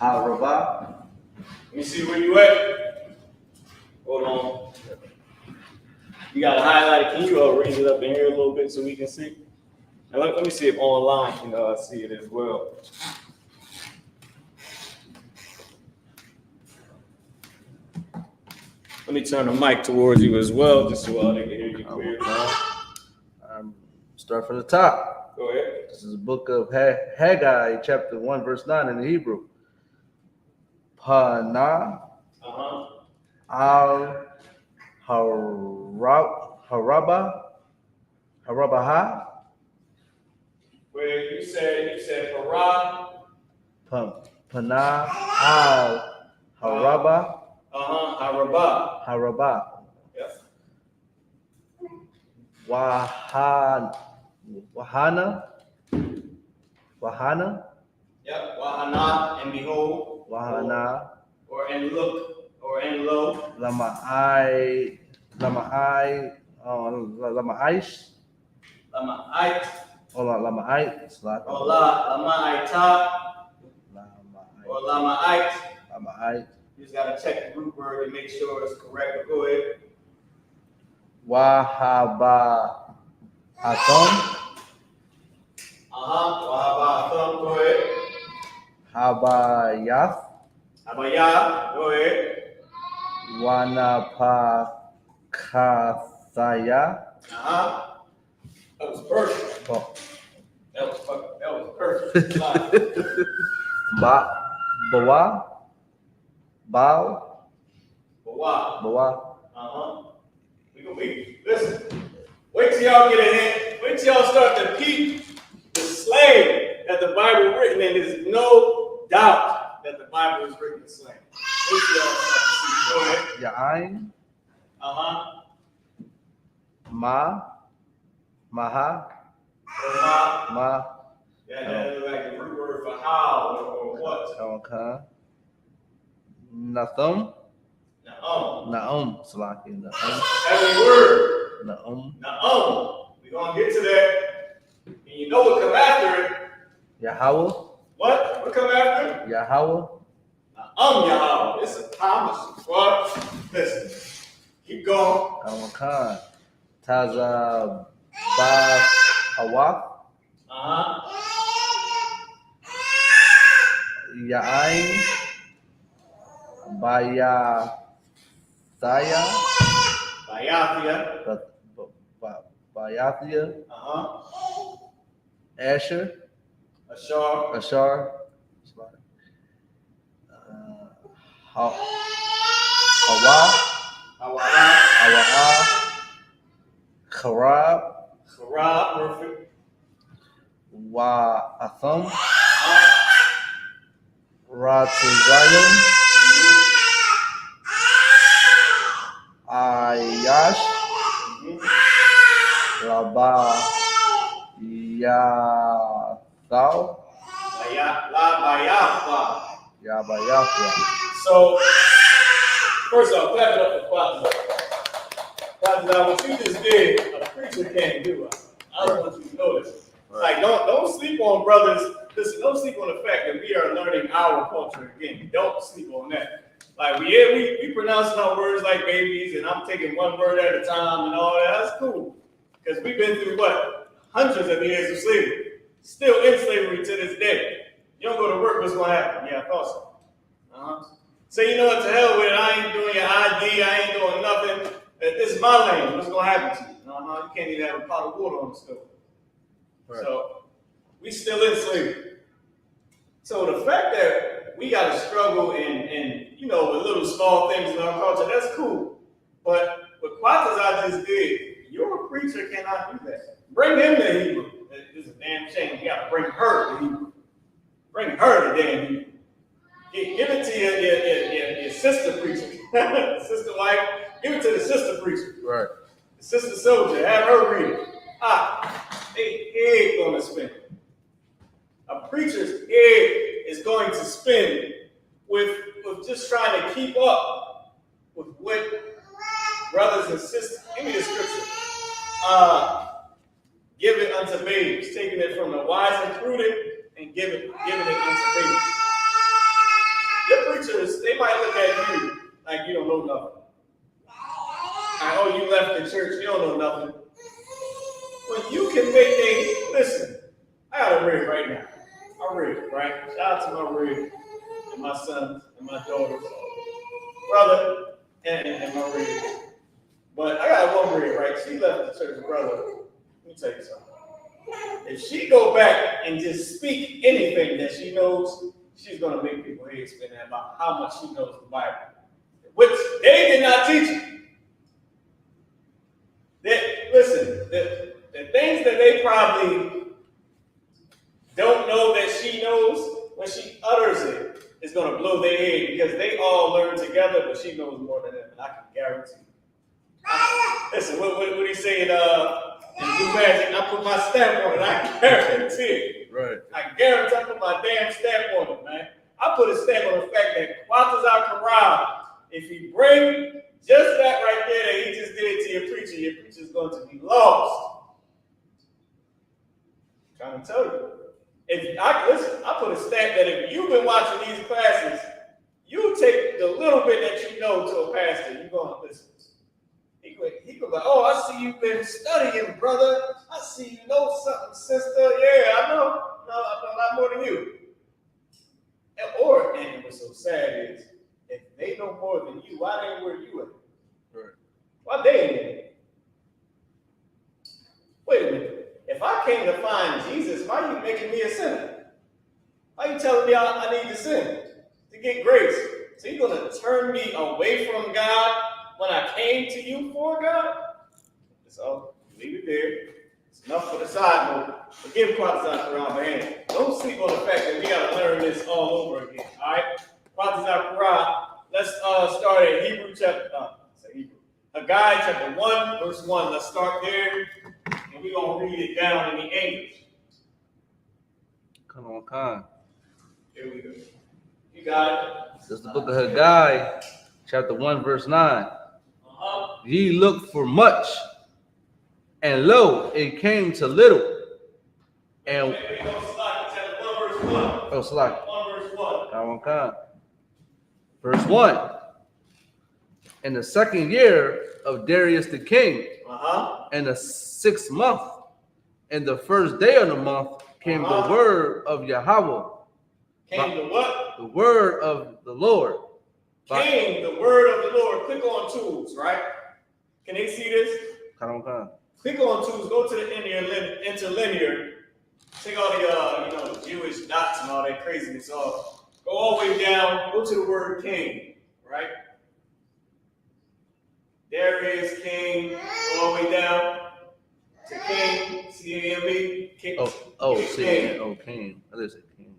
Haraba. Let me see where you at. Hold on. You got to highlight it. Can you raise it up in here a little bit so we can see? Now let me see if online can see it as well. Let me turn the mic towards you as well, just so they can hear you clear. Start from the top. Go ahead. This is the book of Haggai, chapter 1, verse 9, in the Hebrew. Pana al Harabaha, Where you said para. Pana al Haraba, Haraba. Haraba, Yes. Wahana, Yep. Wahana and behold. Wahana, Or and look. Or and lo. Lama'ais, Lama'ite. Lama'ite, Or Lama'ita. Or Lama'ite. You just gotta check the root word to make sure it's correct. Go ahead. Wahaba Athon, Wahaba. Go ahead. Habayath, Abaya. Go ahead. Wanapakathaya, That was perfect. Ba That was perfect. Bawa, Bawa. Listen. Wait till y'all get a hint. Wait till y'all start to peep the slang that the Bible written in. There's no doubt that the Bible is written in slang. Wait till y'all start to see. Go ahead. Ya'ain, Maha, Yeah, that's like the root word for how or what. Nathum, Naum, Salaki, Heavy word. Naum, We're gonna get to that. And you know what come after it. Yahweh, What come after it? Yahweh, Yahweh. It's a Thomas. What? Listen. Keep going. Kawakan, Taza, Ba, Hawak, Ya'ain, Baya, Saya, Bayathia, Asher, Ashar, Hawa, Karab, perfect. Wa Atham, Ratuzayim, Ayash, Rabba, Yathau, Yabayafra. So, first off, clap it up for Father. Father, what you just did, a preacher can't do it. I just want you to know this. Like, don't sleep on brothers. Listen, don't sleep on the fact that we are learning our culture again. Don't sleep on that. Like, we pronouncing our words like babies, and I'm taking one word at a time and all that. That's cool. Because we've been through, hundreds of years of slavery. Still in slavery to this day. You don't go to work, what's going to happen? Yeah, I thought so. Say, you know what, to hell with it. I ain't doing your ID. I ain't doing nothing. This is my lane. What's going to happen to you? You can't even have a pot of water on the stove. Right. So, we still in slavery. So the fact that we got to struggle and with little small things in our culture, that's cool. But what Qadash just did, your preacher cannot do that. Bring him to Hebrew. It's a damn shame. You got to bring her to Hebrew. Bring her to damn Hebrew. Give it to your sister preacher. Sister wife, give it to the sister preacher. Right. The sister soldier, have her read it. Head going to spin. A preacher's head is going to spin with just trying to keep up with what brothers and sisters. Give me the scripture. Give it unto babes, taking it from the wise and prudent and giving it unto babes. Your preachers, they might look at you like you don't know nothing. You left the church, you don't know nothing. When you can make things, listen, I got a rig right now. I rig, right? Shout out to my rig and my sons and my daughters, brother, and my rig. But I got one rig, right? She left the church, brother. Let me tell you something. If she go back and just speak anything that she knows, she's going to make people head spin about how much she knows the Bible, which they did not teach her. the things that they probably don't know that she knows, when she utters it, it's going to blow their head because they all learn together, but she knows more than them. I can guarantee. Listen, what he said in New Magic, I put my stamp on it. I guarantee it. Right. I guarantee I put my damn stamp on it, man. I put a stamp on the fact that Qadash, if he bring just that right there that he just did to your preacher's going to be lost. I'm trying to tell you. I put a stamp that if you've been watching these classes, you take the little bit that you know to a pastor, you're going to listen. He go like, oh, I see you've been studying, brother. I see you know something, sister. Yeah, I know. No, I know a lot more than you. And what's so sad is, if they know more than you, why they ain't where you at? Right. Why they ain't in it? Wait a minute. If I came to find Jesus, why are you making me a sinner? Why are you telling me I need to sin to get grace? So you're going to turn me away from God when I came to you for God? So leave it there. It's enough for the side note. But give Qadash around the hand. Don't sleep on the fact that we got to learn this all over again. All right? Qadash, let's start at Hebrew chapter. Haggai chapter 1, verse 1. Let's start there. And we're going to read it down in the English. Come on, Khan. Here we go. You got it. This is the book of Haggai, chapter 1, verse 9. Ye looked for much, and lo, it came to little. And chapter 1, verse 1. oh, Slack. 1 verse 1. Come on, Khan. Verse 1. In the second year of Darius the king, in the 6th month, in the first day of the month, came the word of Yahweh. Came the what? The word of the Lord. Came the word of the Lord. Click on tools, right? Can they see this? Come on, Khan. Click on tools. Go to the interlinear. Take all the Jewish dots and all that craziness off. Go all the way down. Go to the word king, right? Darius, king. Go all the way down to king. C-A-M-E. King. C-A-M-E. Oh, king. I didn't say king.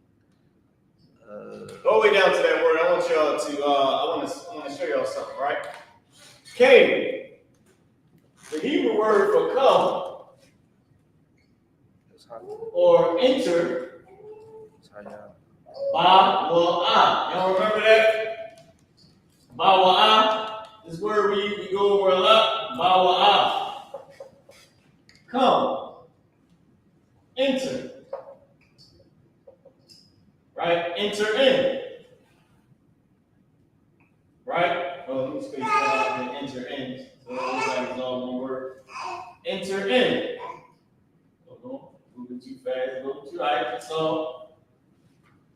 Go all the way down to that word. I want y'all to. I want to show y'all something, right? King. The Hebrew word for come or enter, Ba-wa-ah. Y'all remember that? Ba-wa-ah. This word we go over a lot. Ba-wa-ah. Come. Enter. Right? Enter in. Right? Oh, let me space that out and enter in. So everybody's all one word. Enter in. Hold on. Moving too fast. Moving too high. So,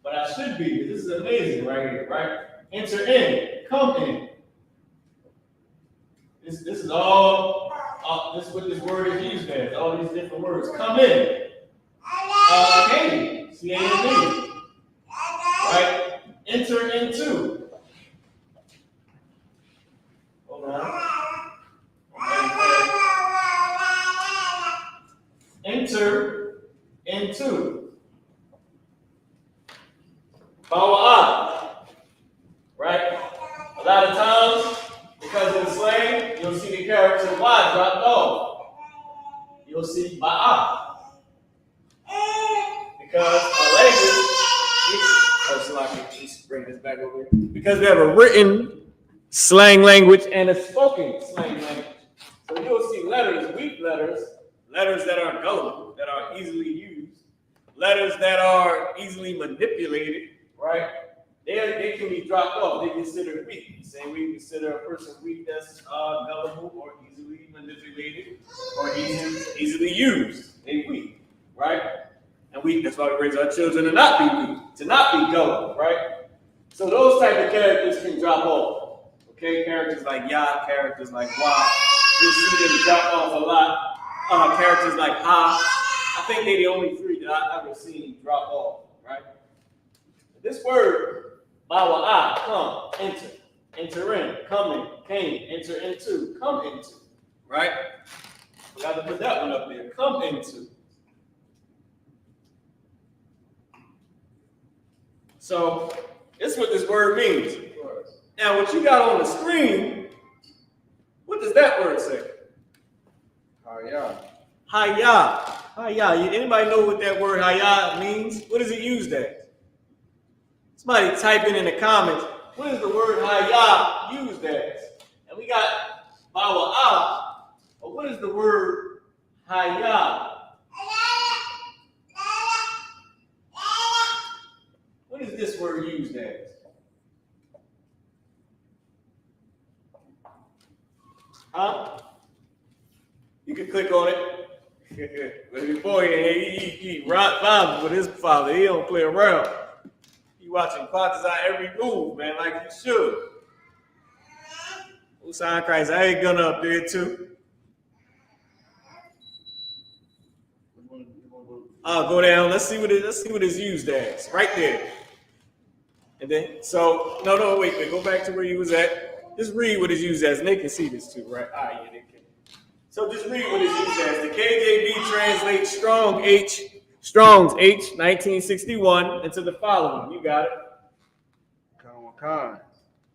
but I should be. This is amazing right here, right? Enter in. Come in. This is all. This is what this word is used as. All these different words. Come in. Came. C-A-M-E. Right? Enter into. Hold on. Enter into. Ba-wa-ah. Right? A lot of times, because in slang, you'll see the character Y dropped off. You'll see ba-ah. Because our language, let's bring this back over here. Because we have a written slang language and a spoken slang language. So you'll see letters, weak letters, letters that are gullible, that are easily used, letters that are easily manipulated, right? They can be dropped off. They're considered weak. The same way you consider a person weak that's gullible or easily manipulated or easily used. They're weak, right? And that's why we raise our children to not be weak, to not be gullible, right? So those type of characters can drop off. Okay, characters like Yah, characters like Wah. You'll see them drop off a lot. Characters like Ha. I think they're the only three that I've ever seen drop off, right? This word, Ba-wa-ah, come, enter in, come in, came, enter into, come into, right? Forgot to put that one up there. Come into. So this is what this word means. Now, what you got on the screen, what does that word say? Hayah. Hayah. Hayah. Anybody know what that word hayah means? What is it used as? Somebody type in the comments, what is the word hayah used as? And we got bawa'ah, but what is the word hayah? What is this word used as? Huh? You can click on it. But your boy, he rock vibes with his father. He don't play around. He watching Qadash every move, man, like you should. Usain Christ, I ain't gonna up there too. Go down. Let's see what it's used as. Right there. And then no, wait, go back to where you was at. Just read what it's used as, and they can see this too, right? Yeah, they can. So just read what it's used as. The KJV translates Strong's H 1961 into the following. You got it.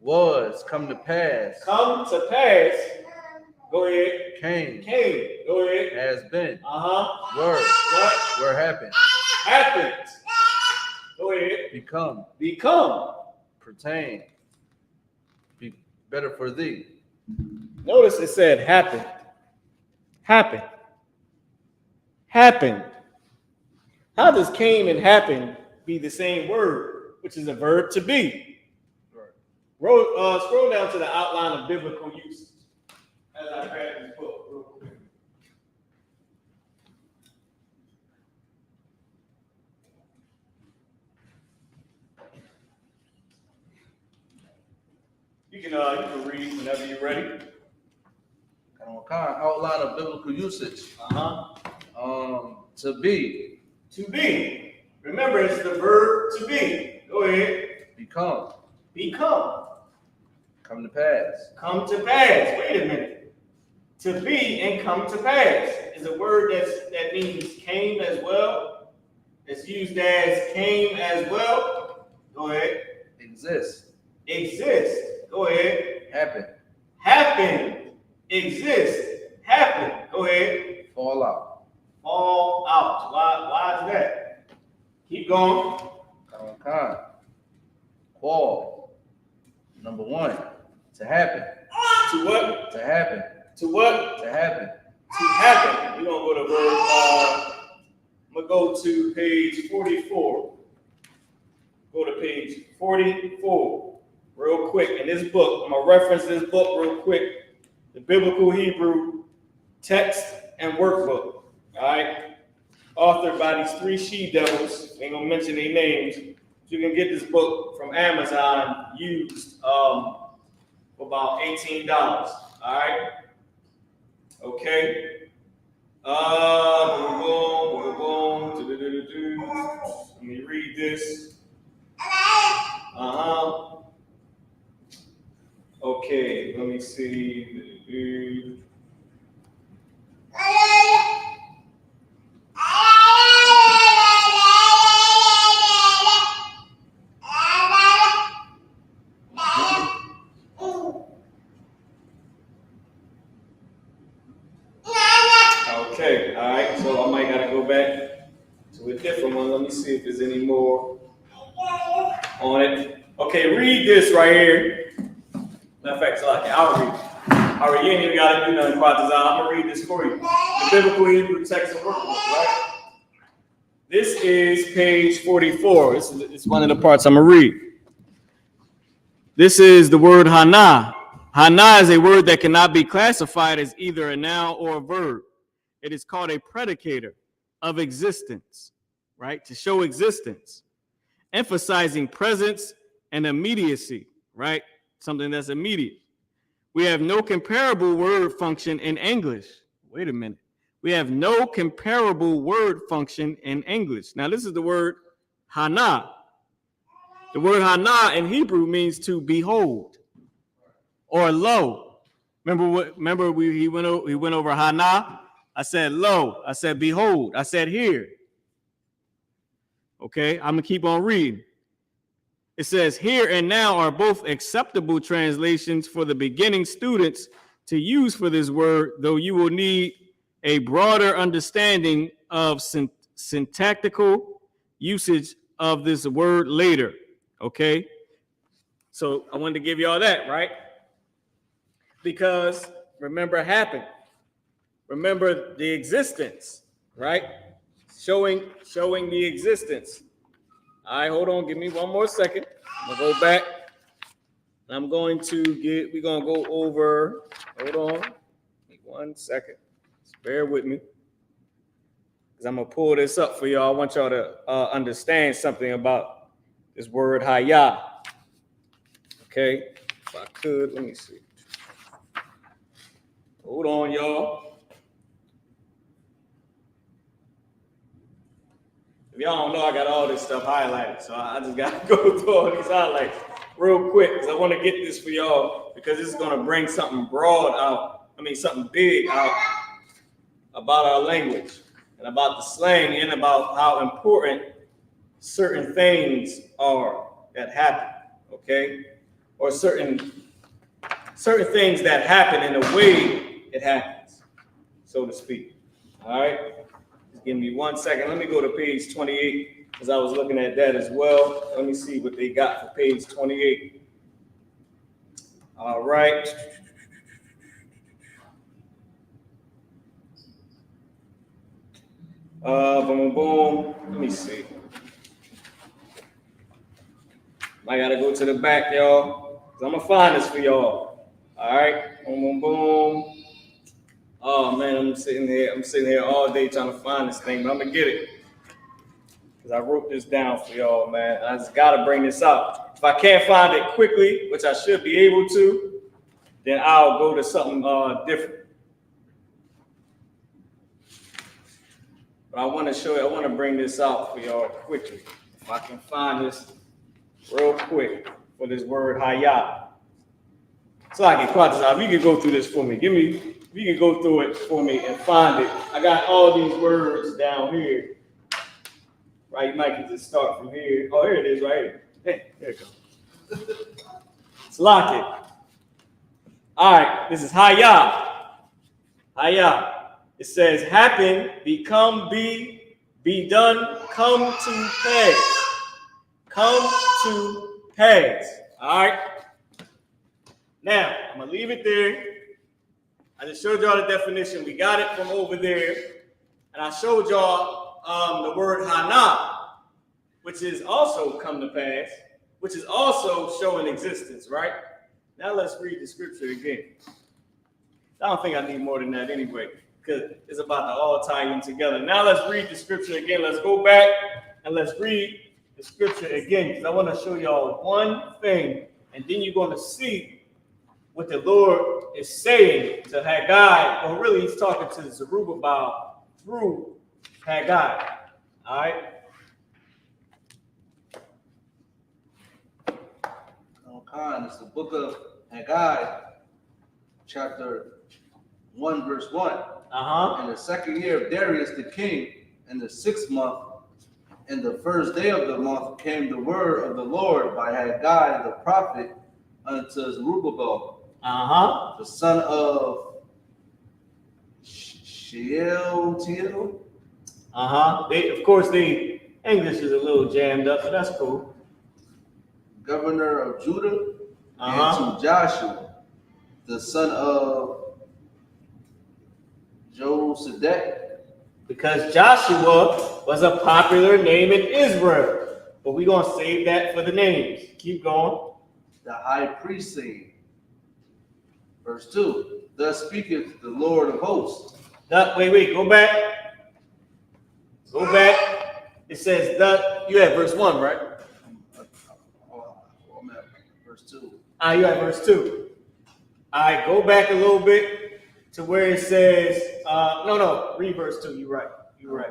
Was, come to pass. Come to pass. Go ahead. Came. Go ahead. Has been. Word. What? Where happened. Happened. Go ahead. Become. Pertain. Be better for thee. Notice it said happened. How does came and happened be the same word, which is a verb to be? Scroll down to the outline of biblical usage as I grab this book real quick. You can read whenever you're ready. Outline of biblical usage. To be. Remember, it's the verb to be. Go ahead. Become. Come to pass. Wait a minute. To be and come to pass is a word that means came as well. It's used as came as well. Go ahead. Exist. Go ahead. Happen. Exist. Happen. Go ahead. Fall out. Why is that? Keep going. Qual. Number one. To happen. To what? To happen. To what? To happen. To happen. We're going to go to verse, I'm going to go to page 44. Go to page 44 real quick. In this book, I'm going to reference this book real quick. The Biblical Hebrew Text and Workbook. All right? Authored by these three she-devils. Ain't going to mention their names. You can get this book from Amazon used for about $18. All right? Okay. Let me read this. Okay, let me see. Okay, all right, so I might gotta go back to a different one. Let me see if there's any more on it. Okay, read this right here. Matter of fact, I'll read it. All right, you ain't even gotta do nothing about this. I'm gonna read this for you. The Biblical Hebrew Text and Workbook, right? This is page 44. It's one of the parts I'm gonna read. This is the word hana. Hana is a word that cannot be classified as either a noun or a verb. It is called a predicator of existence, right? To show existence, emphasizing presence and immediacy, right? Something that's immediate. We have no comparable word function in English. Wait a minute. We have no comparable word function in English. Now, this is the word hana. The word hana in Hebrew means to behold or lo. Remember he went over hana, I said lo. I said behold. I said here. Okay, I'm going to keep on reading. It says here and now are both acceptable translations for the beginning students to use for this word, though you will need a broader understanding of syntactical usage of this word later. Okay, so I wanted to give you all that, right? Because remember happened. Remember the existence, right? Showing the existence. All right, hold on. Give me one more second. I'm going to go back. We're going to go over, hold on. Give me 1 second. Just bear with me. Because I'm going to pull this up for y'all. I want y'all to understand something about this word Hayah. Okay, if I could, let me see. Hold on, y'all. If y'all don't know, I got all this stuff highlighted, so I just got to go through all these highlights real quick because I want to get this for y'all because this is going to bring something broad out, something big out about our language and about the slang and about how important certain things are that happen, okay? Or certain things that happen in the way it happens, so to speak, all right? Just give me 1 second. Let me go to page 28 because I was looking at that as well. Let me see what they got for page 28. All right. Boom, boom. Let me see. I gotta go to the back, y'all. I'm gonna find this for y'all. All right. Boom, boom, boom. Oh man, I'm sitting here all day trying to find this thing, but I'm gonna get it. Because I wrote this down for y'all, man. I just gotta bring this out. If I can't find it quickly, which I should be able to, then I'll go to something different. But I want to bring this out for y'all quickly. If I can find this real quick for this word Hayah. So I can Qadash, if you can go through this for me. If you can go through it for me and find it. I got all these words down here. Right, you might just start from here. Oh, here it is, right here. Hey, there it goes. Let's lock it. All right, this is Hayah. Hayah. It says, happen, become, be done, come to pass. Come to pass. All right. Now, I'm going to leave it there. I just showed y'all the definition. We got it from over there. And I showed y'all the word Hana, which is also come to pass, which is also showing existence, right? Now let's read the scripture again. I don't think I need more than that anyway, because it's about to all tie in together. Now let's read the scripture again. Let's go back and let's read the scripture again, because I want to show y'all one thing, and then you're going to see what the Lord is saying to Haggai. Well, really, he's talking to Zerubbabel through Haggai. All right? It's the book of Haggai, chapter 1, verse 1. In the second year of Darius the king, in the 6th month, in the first day of the month, came the word of the Lord by Haggai the prophet unto Zerubbabel, the son of Shealtiel. Of course, the English is a little jammed up, but that's cool. Governor of Judah, and to Joshua, the son of Josedek. Because Joshua was a popular name in Israel. But we're going to save that for the names. Keep going. The high priest saying, verse 2, thus speaketh the Lord of hosts. Wait, go back. Go back. It says, you had verse 1, right? I'm at verse 2. You at verse 2. All right, go back a little bit to where it says, no, read verse 2. You're right.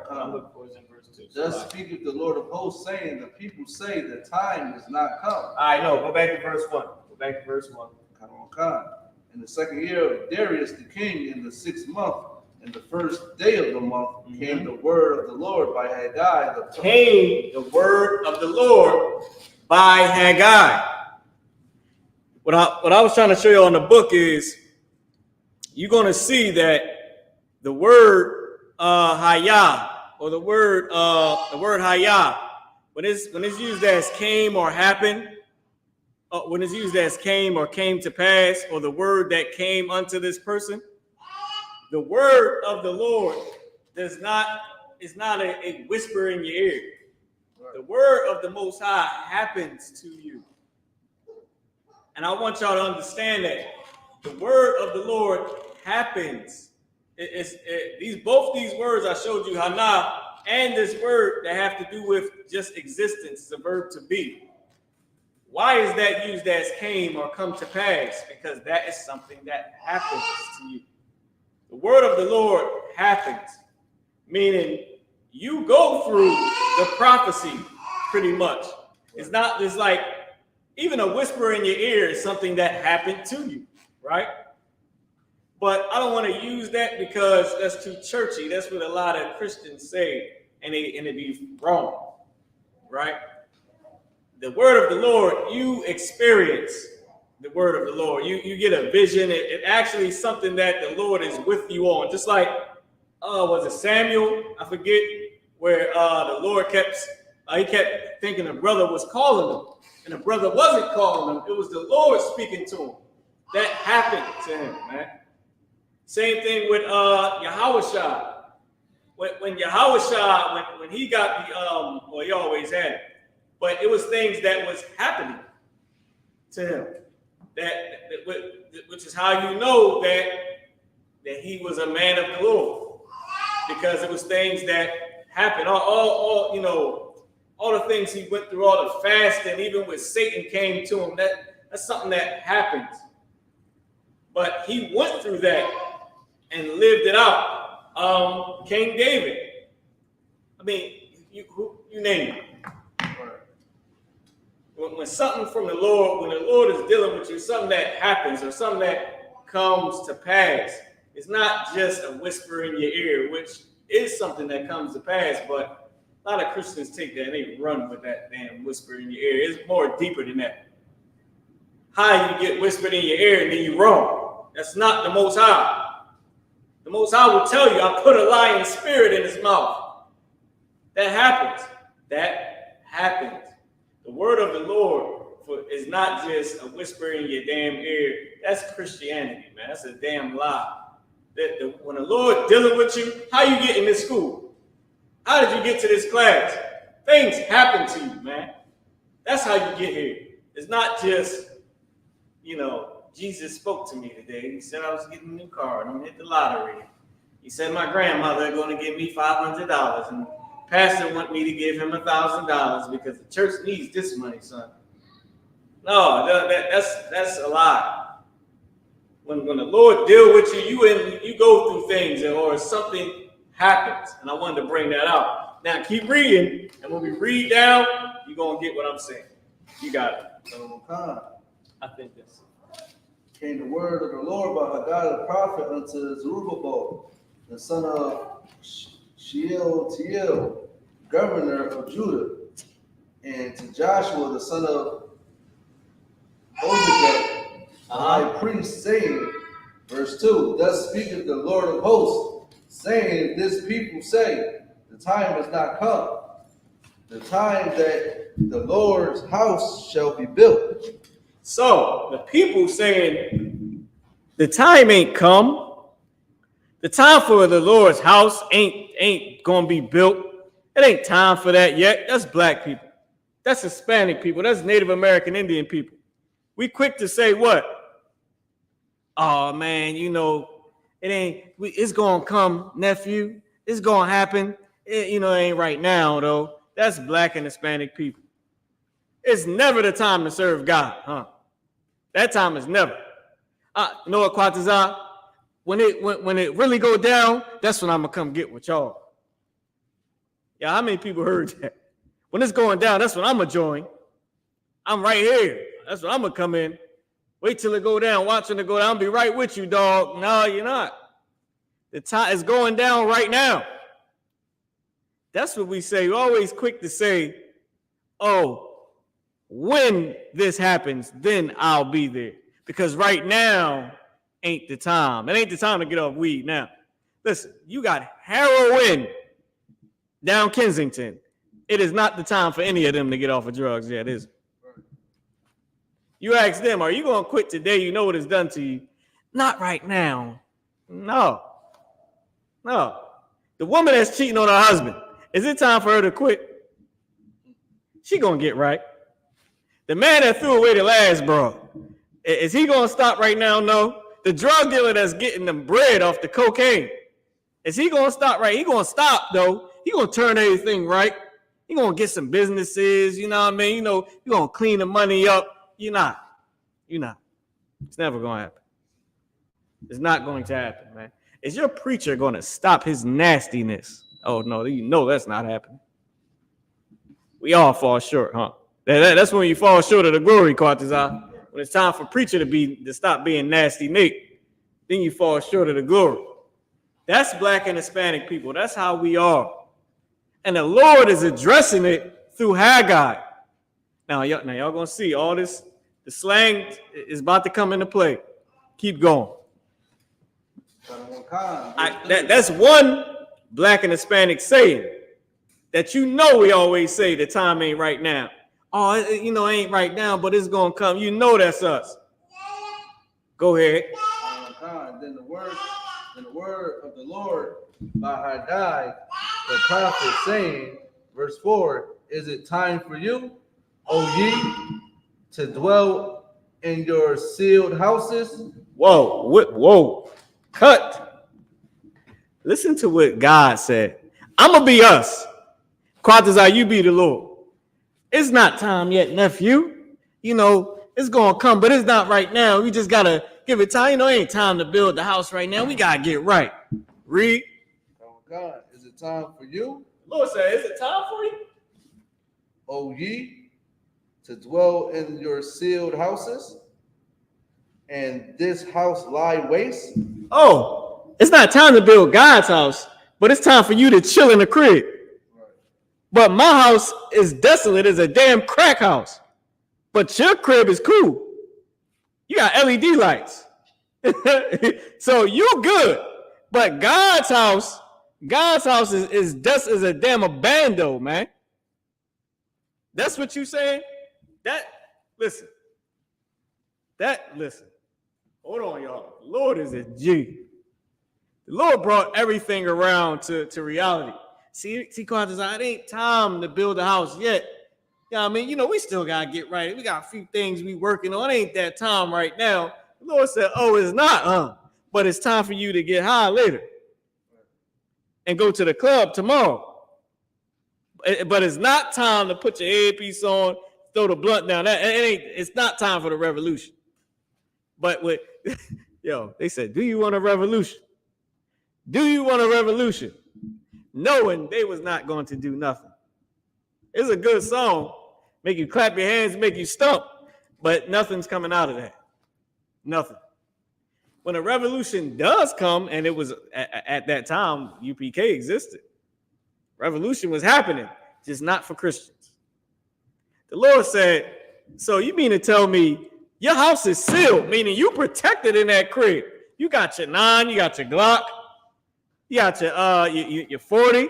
I'm looking for it in verse 2. Thus speaketh the Lord of hosts, saying, the people say the time is not come. Go back to verse 1. In the second year of Darius the king, in the 6th month, In the first day of the month came the word of the Lord by Haggai. Came the word of the Lord by Haggai. What I was trying to show you on the book is you're going to see that the word Hayah, or the word Hayah, when it's used as came or happened, when it's used as came or came to pass, or the word that came unto this person, the word of the Lord is not a whisper in your ear. The word of the Most High happens to you. And I want y'all to understand that the word of the Lord happens. Both these words I showed you, Hannah, and this word that have to do with just existence, is a verb to be. Why is that used as came or come to pass? Because that is something that happens to you. The word of the Lord happens, meaning you go through the prophecy pretty much. It's not just like even a whisper in your ear is something that happened to you, right? But I don't want to use that because that's too churchy. That's what a lot of Christians say, and it be wrong, right? The word of the Lord, you experience the word of the Lord. You get a vision. It actually is something that the Lord is with you on. Just like, was it Samuel? I forget, where the Lord kept thinking the brother was calling him. And the brother wasn't calling him. It was the Lord speaking to him. That happened to him, man. Same thing with Yahushua. When Yahushua, when he got the, well, he always had it. But it was things that was happening to him. Which is how you know that he was a man of the Lord. Because it was things that happened. All the things he went through, all the fasting, even when Satan came to him, that's something that happens. But he went through that and lived it out. King David. I mean, you name it. When something from the Lord, when the Lord is dealing with you, something that happens or something that comes to pass, it's not just a whisper in your ear, which is something that comes to pass, but a lot of Christians take that and they run with that damn whisper in your ear. It's more deeper than that. How you get whispered in your ear and then you're wrong. That's not the Most High. The Most High will tell you, I put a lying spirit in his mouth. That happens. That happens. The word of the Lord is not just a whisper in your damn ear. That's Christianity, man. That's a damn lie. When the Lord dealing with you, how you get in this school? How did you get to this class? Things happen to you, man. That's how you get here. It's not just, Jesus spoke to me today. He said I was getting a new car and I'm hit the lottery. He said my grandmother is going to give me $500 and pastor want me to give him $1,000 because the church needs this money, son. No, that's a lie. When the Lord deal with you, you go through things or something happens. And I wanted to bring that out. Now keep reading, and when we read down, you're gonna get what I'm saying. You got it. I think that's it. Came the word of the Lord by Haggai the prophet unto Zerubbabel, the son of Shealtiel, governor of Judah, and to Joshua, the son of Hosea, high priest, saying, verse 2, thus speaketh the Lord of hosts, saying, this people say, the time has not come, the time that the Lord's house shall be built. So, the people saying, the time ain't come. The time for the Lord's house ain't gonna be built. It ain't time for that yet. That's black people. That's Hispanic people. That's Native American Indian people. We quick to say what? Oh man, it's gonna come, nephew. It's gonna happen. It ain't right now though. That's black and Hispanic people. It's never the time to serve God, huh? That time is never. You know what, Qadash? When it really go down, that's when I'm gonna come get with y'all. Yeah, how many people heard that? When it's going down, that's when I'm gonna join. I'm right here. That's when I'm gonna come in. Wait till it go down. Watching it go down. I'll be right with you, dog. No, you're not. The time is going down right now. That's what we say. We're always quick to say, oh, when this happens, then I'll be there. Because right now ain't the time. It ain't the time to get off weed now. Listen, you got heroin down Kensington. It is not the time for any of them to get off of drugs yet, is it? You ask them, are you going to quit today? You know what it's done to you. Not right now. No. The woman that's cheating on her husband, is it time for her to quit? She going to get right. The man that threw away the last bra, is he going to stop right now? No. The drug dealer that's getting them bread off the cocaine, is he going to stop right? He going to stop, though. He going to turn everything right. He going to get some businesses, you know what I mean? You know, you're going to clean the money up. You're not. It's never going to happen. It's not going to happen, man. Is your preacher going to stop his nastiness? Oh, no, you know that's not happening. We all fall short, huh? That's when you fall short of the glory, Qadash. When it's time for preacher to stop being nasty Nick, then you fall short of the glory. That's black and Hispanic people. That's how we are. And the Lord is addressing it through Haggai. Now y'all going to see all this. The slang is about to come into play. Keep going. That's one black and Hispanic saying that we always say the time ain't right now. Oh, it ain't right now, but it's going to come. You know that's us. Go ahead. Then the word of the Lord by Haggai, the prophet, saying, verse 4, is it time for you, O ye, to dwell in your sealed houses? Whoa. Cut. Listen to what God said. I'm going to be us. Qadash, you be the Lord. It's not time yet, nephew. It's going to come, but it's not right now. We just got to give it time. It ain't time to build the house right now. We got to get right. Read. Oh, God, is it time for you? Lord said, is it time for you? O ye, to dwell in your sealed houses, and this house lie waste? Oh, it's not time to build God's house, but it's time for you to chill in the crib. But my house is desolate as a damn crack house. But your crib is cool. You got LED lights. So you good. But God's house is a damn abando, man. That's what you saying? Listen. Hold on, y'all. The Lord is a G. The Lord brought everything around to reality. See, Qadash, it ain't time to build a house yet. You know what I mean? We still got to get right. We got a few things we working on. It ain't that time right now. The Lord said, oh, it's not, but it's time for you to get high later and go to the club tomorrow. But it's not time to put your earpiece on, throw the blunt down. It's not time for the revolution. But they said, do you want a revolution? Do you want a revolution? Knowing they was not going to do nothing. It's a good song. Make you clap your hands, make you stomp. But nothing's coming out of that. Nothing. When a revolution does come, and it was at that time, UPK existed. Revolution was happening, just not for Christians. The Lord said, so you mean to tell me your house is sealed, meaning you protected in that crib. You got your 9, you got your Glock, you got your 40.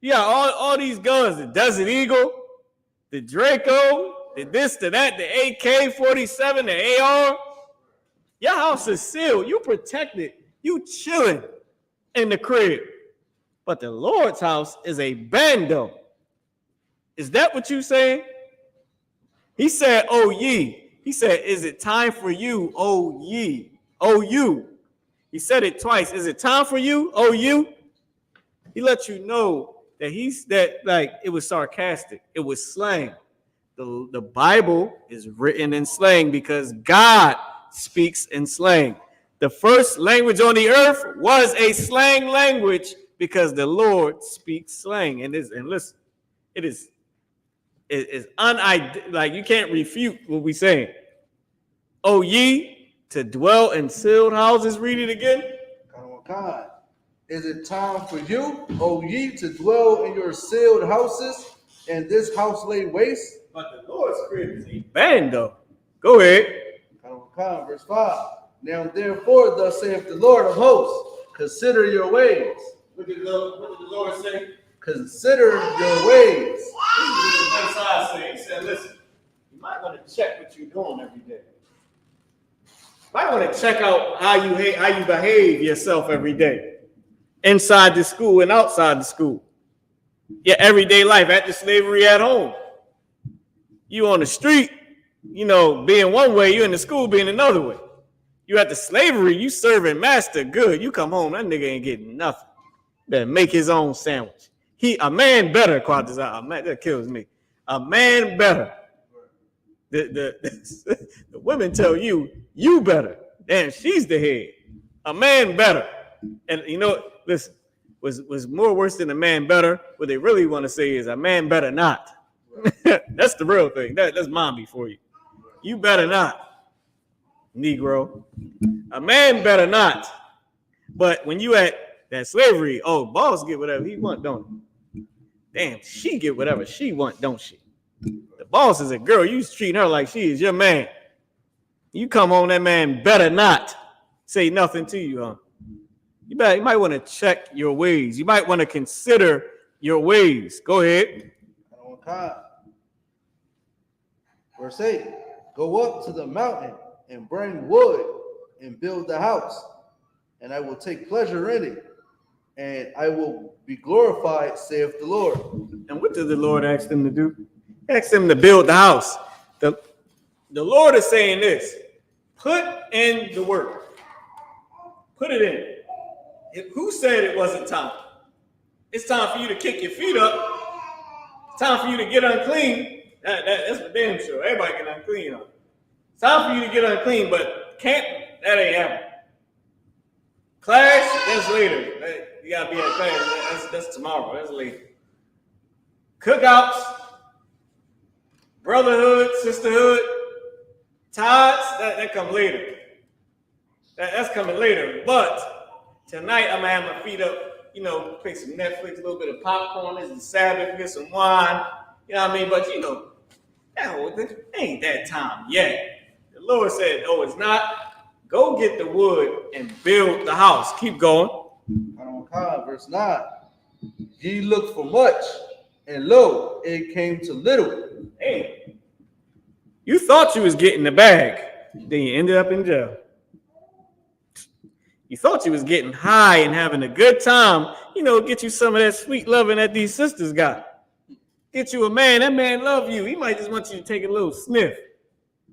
You got all these guns, the Desert Eagle, the Draco, the this, the that, the AK-47, the AR. Your house is sealed. You protected. You chilling in the crib. But the Lord's house is a bando. Is that what you saying? He said, oh, ye. He said, is it time for you, oh, ye? Oh, you. He said it twice. Is it time for you, oh, you? He let you know that it was sarcastic. It was slang. The Bible is written in slang because God speaks in slang. The first language on the earth was a slang language because the Lord speaks slang. And listen, it is like you can't refute what we're saying. Oh, ye to dwell in sealed houses. Read it again. God, Is it time for you, O ye, to dwell in your sealed houses, and this house lay waste? But the Lord's crib is a band, though. Go ahead. Verse 5. Now therefore, thus saith the Lord of hosts, consider your ways. What did the Lord say? Consider your ways. This is what the side say. He said, listen, you might want to check what you're doing every day. You might want to check out how you behave yourself every day. Inside the school and outside the school. Your everyday life, at the slavery at home. You on the street, you know, being one way, you in the school being another way. You at the slavery, you serving master good. You come home, that nigga ain't getting nothing. Better make his own sandwich. A man better, Qadash, a man, that kills me. A man better. The women tell you, you better. Damn, she's the head. A man better. And you know, listen, was more worse than a man better. What they really want to say is a man better not. That's the real thing. That's mommy for you. You better not, Negro. A man better not. But when you at that slavery, oh, boss get whatever he want, don't he? Damn, she get whatever she want, don't she? The boss is a girl. You treat her like she is your man. You come home, that man better not say nothing to you, huh? You might want to check your ways. You might want to consider your ways. Go ahead. Verse 8. Go up to the mountain and bring wood and build the house, and I will take pleasure in it, and I will be glorified, saith the Lord. And what did the Lord ask them to do? He asked them to build the house. The Lord is saying this: put in the work. Put it in. Who said it wasn't time? It's time for you to kick your feet up. It's time for you to get unclean. That's for damn sure. Everybody get unclean. It's time for you to get unclean, but camp, that ain't happening. Class, that's later. You gotta be at class. That's tomorrow. That's later. Cookouts, brotherhood, sisterhood, tithes, that come later. That's coming later. But tonight I'm gonna have my feet up. You know, play some Netflix, a little bit of popcorn. It's the Sabbath, get some wine. You know what I mean? But you know, that ain't that time yet. The Lord said, "Oh, it's not. Go get the wood and build the house." Keep going. Verse 9. Ye looked for much, and lo, it came to little. Hey, you thought you was getting the bag, then you ended up in jail. You thought you was getting high and having a good time. You know, get you some of that sweet loving that these sisters got. Get you a man. That man love you. He might just want you to take a little sniff.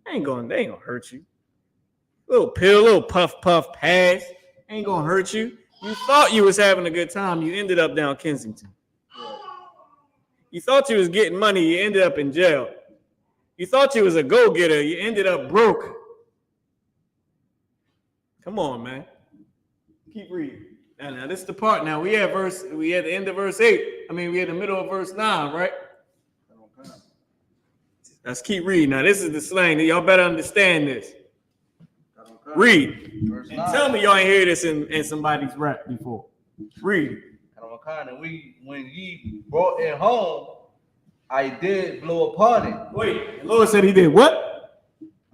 They ain't gonna hurt you. Little pill, little puff pass. Ain't gonna hurt you. You thought you was having a good time. You ended up down Kensington. You thought you was getting money. You ended up in jail. You thought you was a go-getter. You ended up broke. Come on, man. Keep reading. Now this is the part. Now we at the end of verse 8. I mean, we at the middle of verse 9, right? Let's keep reading. Now this is the slang. Y'all better understand this. Read. And tell me y'all ain't heard this in somebody's rap before. Read. And when ye brought it home, I did blow upon it. Wait, the Lord said he did what?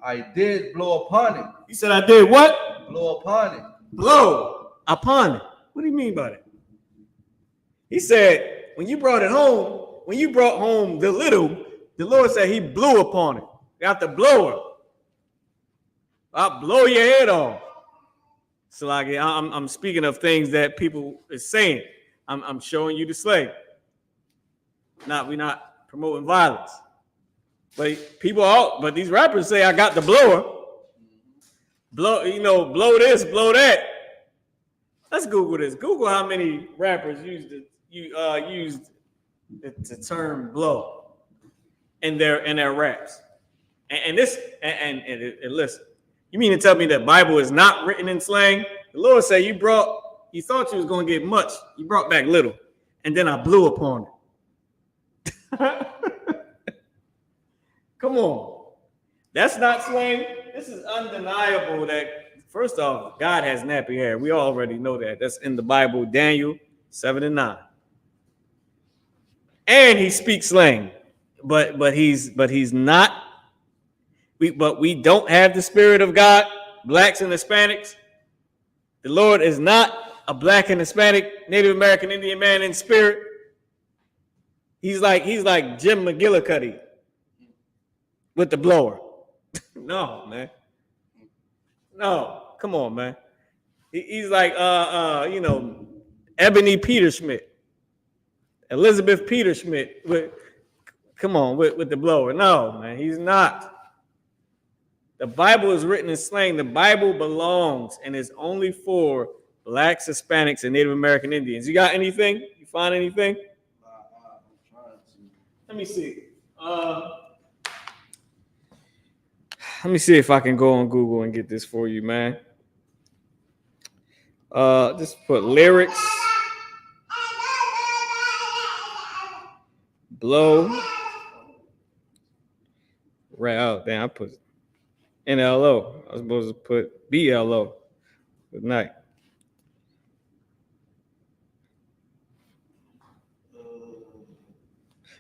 I did blow upon it. He said I did what? Blow upon it. Blow upon it. What do you mean by that? He said, when you brought it home, when you brought home the little, the Lord said he blew upon it. You have to blow her. I'll blow your head off. So like I'm speaking of things that people are saying. I'm showing you the slave. We're not promoting violence. But but these rappers say I got the blower. Blow this, blow that. Let's Google this. Google how many rappers used the term blow in their raps. And listen, you mean to tell me that Bible is not written in slang? The Lord said you thought you was going to get much. You brought back little. And then I blew upon it. Come on. That's not slang. This is undeniable that First off, God has nappy hair. We already know that. That's in the Bible, Daniel 7:9. And he speaks slang, but he's not. We don't have the spirit of God. Blacks and Hispanics. The Lord is not a black and Hispanic Native American Indian man in spirit. He's like Jim McGillicuddy with the blower. No, man. No, come on, man. He's like Ebony Peter Schmidt, Elizabeth Peter Schmidt with the blower. No, man, he's not. The Bible is written in slang. The Bible belongs and is only for blacks, Hispanics, and Native American Indians. You got anything? You find anything? I'm trying to. Let me see. Let me see if I can go on Google and get this for you, man. Just put lyrics. Blow. Right out. Damn, I put NLO. I was supposed to put BLO. Good night.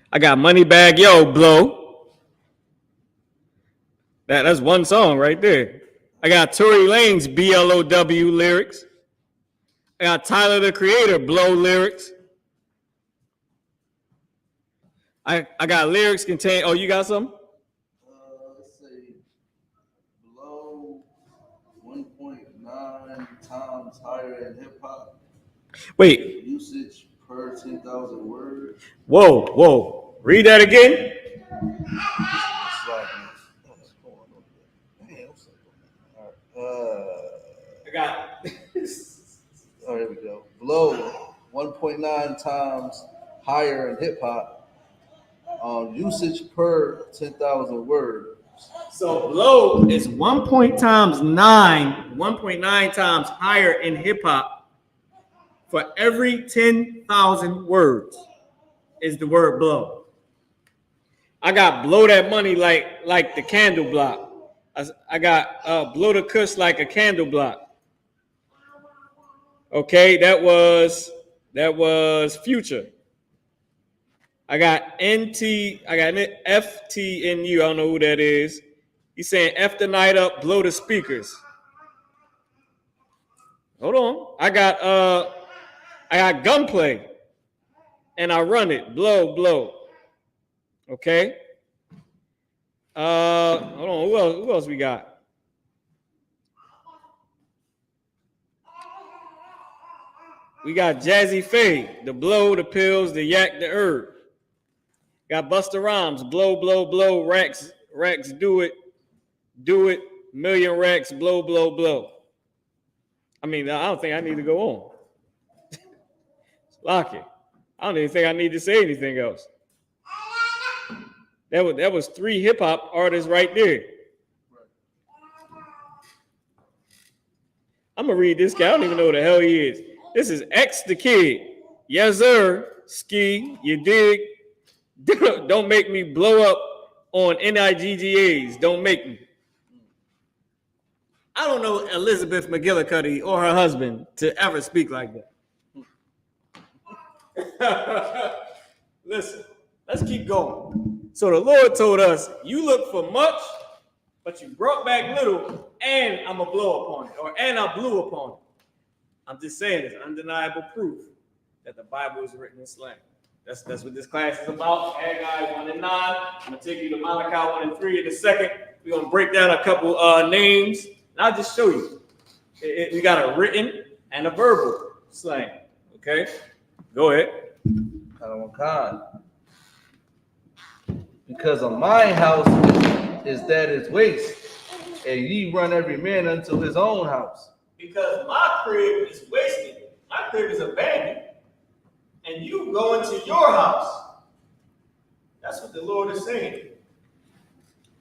I got Moneybag Yo, Blow. That's one song right there. I got Tory Lanez BLOW lyrics. I got Tyler the Creator Blow lyrics. I got lyrics contain. Oh, you got some? Let's say Blow 1.9 times higher in hip hop. Wait. Usage per 10,000 words. Whoa. Read that again. I got. Oh, here we go. Blow 1.9 times higher in hip hop. Usage per 10,000 words. So Blow is 1.9 times higher in hip hop. For every 10,000 words is the word blow. I got blow that money like the candle block. I got blow the kush like a candle block. Okay, that was Future. I got NT, I got FTNU. I don't know who that is. He's saying F the night up, blow the speakers. Hold on. I got Gunplay. And I run it. Blow. Okay. Hold on. Who else we got? We got Jazzy Faye, the blow, the pills, the yak, the herb. Got Busta Rhymes, blow, racks, do it, million racks, blow. I mean, I don't think I need to go on. Lock it. I don't even think I need to say anything else. That was 3 hip hop artists right there. I'm gonna read this guy. I don't even know who the hell he is. This is X the Kid. Yes, sir. Ski, you dig? Don't make me blow up on NIGGAs. Don't make me. I don't know Elizabeth McGillicuddy or her husband to ever speak like that. Listen, let's keep going. So the Lord told us, you look for much, but you brought back little, and I'm going to blow upon it, and I blew upon it. I'm just saying it's undeniable proof that the Bible is written in slang. That's what this class is about. Haggai 1 and 9. I'm going to take you to Malachi 1 and 3 in a second. We're going to break down a couple names, and I'll just show you. We got a written and a verbal slang. Okay? Go ahead. Because of my house is that is waste, and ye run every man unto his own house. Because my crib is wasted, my crib is abandoned, and you go into your house. That's what the Lord is saying.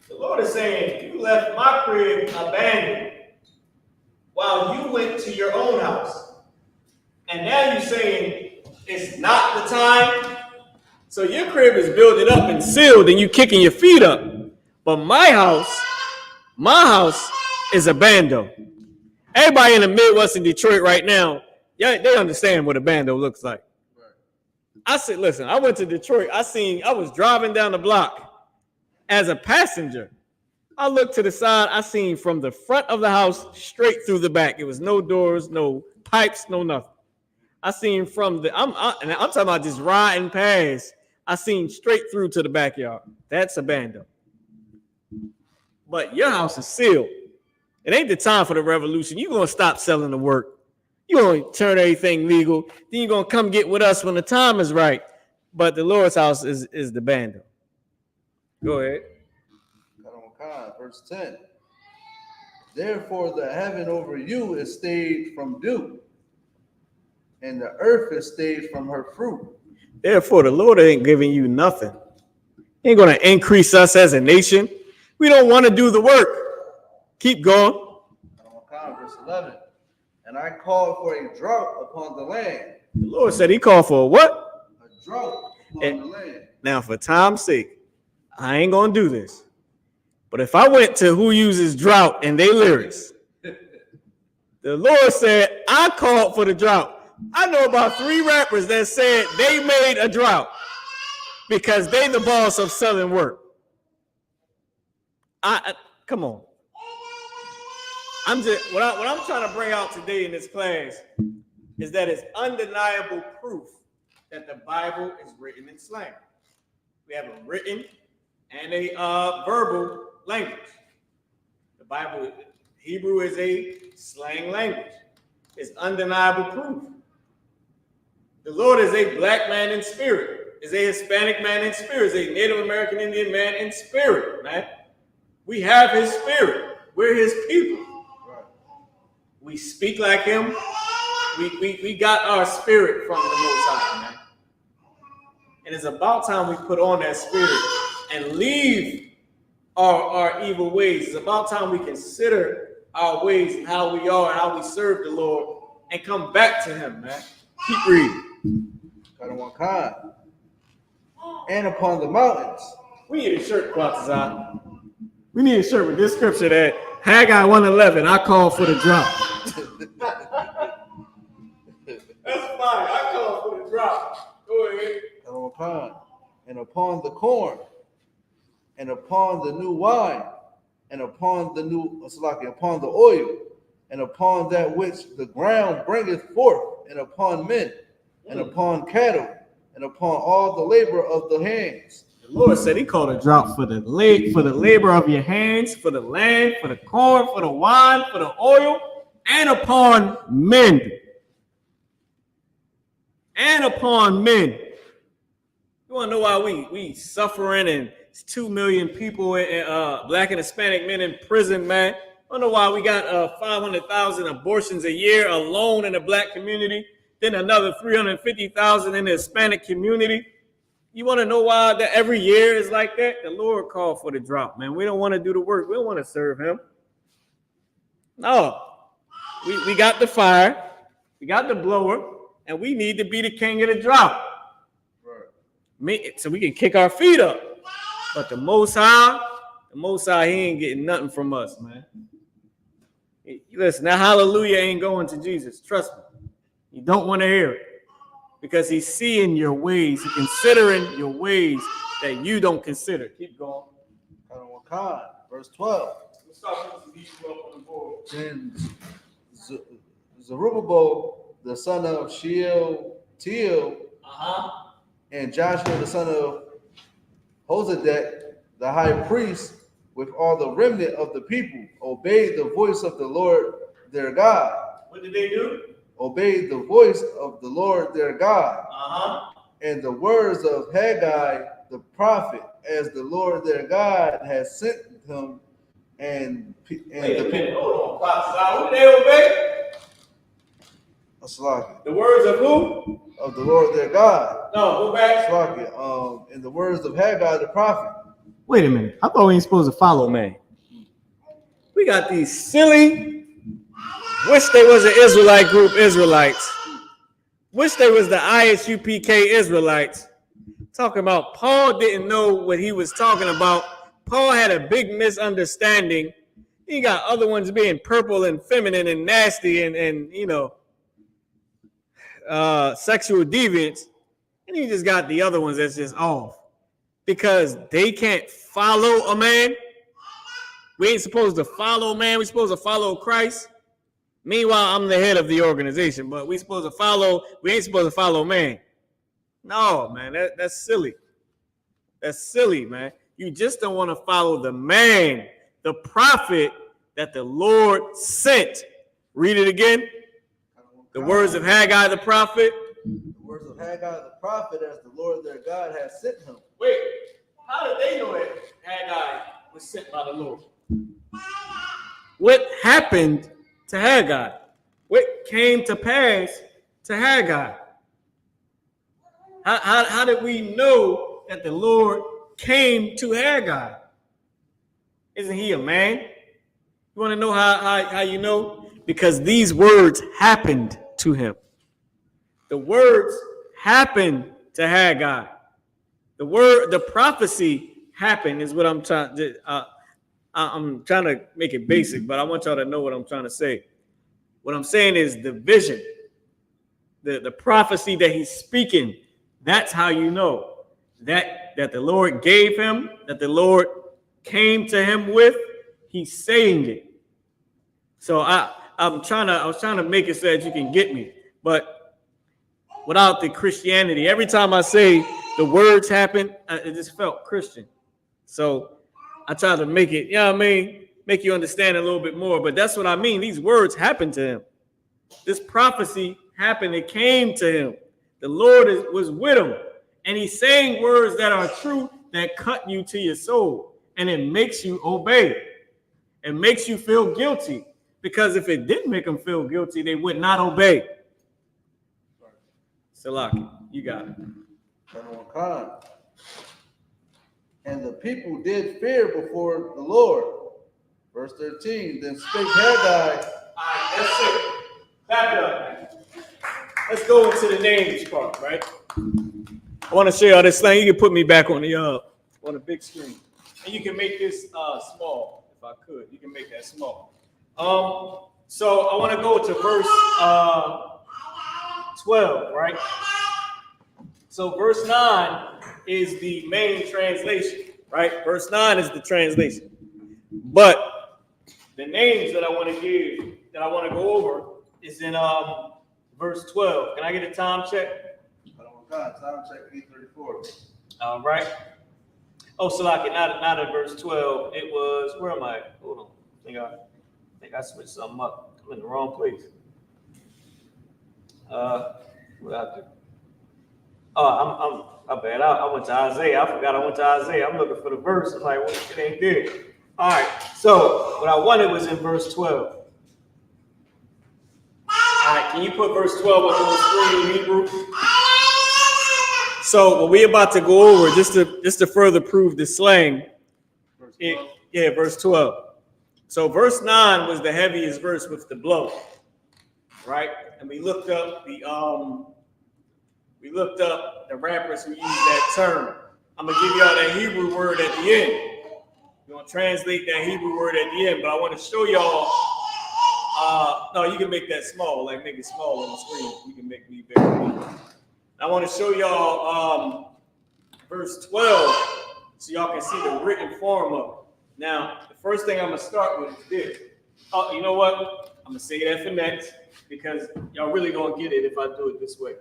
The Lord is saying, you left my crib abandoned while you went to your own house. And now you're saying it's not the time. So your crib is built up and sealed and you kicking your feet up. But my house is abandoned. Everybody in the Midwest in Detroit right now, yeah, they understand what a bando looks like. I said, listen, I went to Detroit. I was driving down the block as a passenger. I looked to the side. I seen from the front of the house straight through the back. It was no doors, no pipes, no nothing. I seen from the, I'm talking about just riding past. I seen straight through to the backyard. That's a bando. But your house is sealed. It ain't the time for the revolution. You're going to stop selling the work. You're going to turn everything legal. Then you're going to come get with us when the time is right. But the Lord's house is the bando. Go ahead. Verse 10. Therefore the heaven over you is stayed from dew, and the earth is stayed from her fruit. Therefore the Lord ain't giving you nothing. He ain't going to increase us as a nation. We don't want to do the work. Keep going. Verse 11. And I called for a drought upon the land. The Lord said he called for a what? A drought upon the land. Now, for time's sake, I ain't going to do this. But if I went to who uses drought and they lyrics, the Lord said, I called for the drought. I know about 3 rappers that said they made a drought because they the boss of selling work. Come on. What I'm trying to bring out today in this class is that it's undeniable proof that the Bible is written in slang. We have a written and a verbal language. The Bible, Hebrew is a slang language. It's undeniable proof. The Lord is a black man in spirit, is a Hispanic man in spirit, is a Native American Indian man in spirit, man. We have his spirit. We're his people. We speak like him. We got our spirit from the Most High, man. And it's about time we put on that spirit and leave our evil ways. It's about time we consider our ways and how we are and how we serve the Lord and come back to him, man. Keep reading. And upon the mountains. We need a shirt, Qadash. We need a shirt with this scripture that Haggai 1:11, I call for the drought. That's fine. I call for the drought. Go ahead. And upon the corn, and upon the new wine, and upon the upon the oil, and upon that which the ground bringeth forth, and upon men, and upon cattle, and upon all the labor of the hands. The Lord said he called a drought for the labor of your hands, for the land, for the corn, for the wine, for the oil, and upon men. And upon men. You want to know why we suffering and it's 2 million people, black and Hispanic men in prison, man? I don't know why we got 500,000 abortions a year alone in the black community, then another 350,000 in the Hispanic community. You want to know why that every year is like that? The Lord called for the drought, man. We don't want to do the work. We don't want to serve him. No. We got the fire. We got the blower. And we need to be the king of the drought. Right. So we can kick our feet up. But the Most High, he ain't getting nothing from us, man. Listen, that hallelujah ain't going to Jesus. Trust me. You don't want to hear it. Because he's seeing your ways. He's considering your ways that you don't consider. Keep going. Verse 12. Then Zerubbabel, the son of Shealtiel, and Joshua, the son of Josedek, the high priest, with all the remnant of the people, obeyed the voice of the Lord their God. What did they do? Obeyed the voice of the Lord their God, and the words of Haggai the prophet, as the Lord their God has sent him, and the people. Hold on. Who did they obey? The words of who? Of the Lord their God. No, go back. And the words of Haggai the prophet. Wait a minute. I thought we ain't supposed to follow man. We got these silly, wish they was an Israelite group Israelites. Wish they was the I.S.U.P.K. Israelites. Talking about Paul didn't know what he was talking about. Paul had a big misunderstanding. You got other ones being purple and feminine and nasty and you know, sexual deviance. And you just got the other ones that's just off because they can't follow a man. We ain't supposed to follow man. We're supposed to follow Christ. Meanwhile, I'm the head of the organization, but we ain't supposed to follow man. No, man, that's silly. That's silly, man. You just don't want to follow the man, the prophet that the Lord sent. Read it again. The words of Haggai the prophet. The words of Haggai the prophet, as the Lord their God has sent him. Wait, how did they know that Haggai was sent by the Lord? What happened to Haggai? What came to pass to Haggai? How did we know that the Lord came to Haggai? Isn't he a man? You want to know how you know? Because these words happened to him. The words happened to Haggai. The prophecy happened is what I'm trying to. I'm trying to make it basic, but I want y'all to know what I'm trying to say. What I'm saying is the vision, the prophecy that he's speaking. That's how you know that the Lord gave him, that the Lord came to him with. He's saying it. So I was trying to make it so that you can get me, but without the Christianity. Every time I say the words happen, it just felt Christian. So I try to make it, you know what I mean, make you understand a little bit more. But that's what I mean. These words happened to him. This prophecy happened. It came to him. The Lord was with him. And he's saying words that are true, that cut you to your soul. And it makes you obey. It makes you feel guilty. Because if it didn't make them feel guilty, they would not obey. Salaki, you got it. And the people did fear before the Lord. Verse 13, then spake Haggai. All right, that's it. Clap it up. Let's go into the names part, right? I want to show y'all this thing. You can put me back on the big screen. And you can make this small, if I could. You can make that small. So I want to go to verse 12, right? So verse 9 is the main translation, right? Verse 9 is the translation. But the names that I want to give, that I want to go over, is in verse 12. Can I get a time check? Time check 8:34. All right. Oh, Salaki, not at verse 12. It was, where am I? Hold on. I think I switched something up. I'm in the wrong place. What I do? Oh, I'm bad. I went to Isaiah. I forgot I went to Isaiah. I'm looking for the verse. I'm like, well, it ain't there. All right. So what I wanted was in verse 12. All right. Can you put verse 12 up on the screen in Hebrew? So what we're about to go over, just to further prove the slang. Verse 12. So verse 9 was the heaviest verse with the blow, right? And we looked up the rappers who use that term. I'm gonna give y'all that Hebrew word at the end. We're gonna translate that Hebrew word at the end, but I want to show y'all. No, you can make that small, like make it small on the screen. You can make me bigger. I want to show y'all verse 12 so y'all can see the written form of it. Now, the first thing I'm going to start with is this. Oh, you know what? I'm going to say that for next because y'all really going to get it if I do it this way.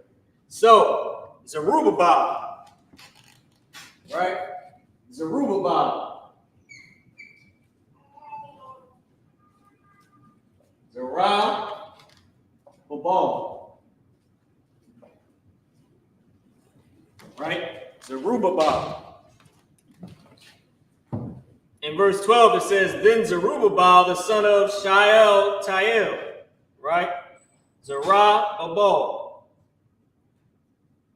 So, Zerubbabel, right? Zerubbabel. Right? Zerubbabel. In verse 12, it says, then Zerubbabel, the son of Shealtiel, right? Zerubbabel.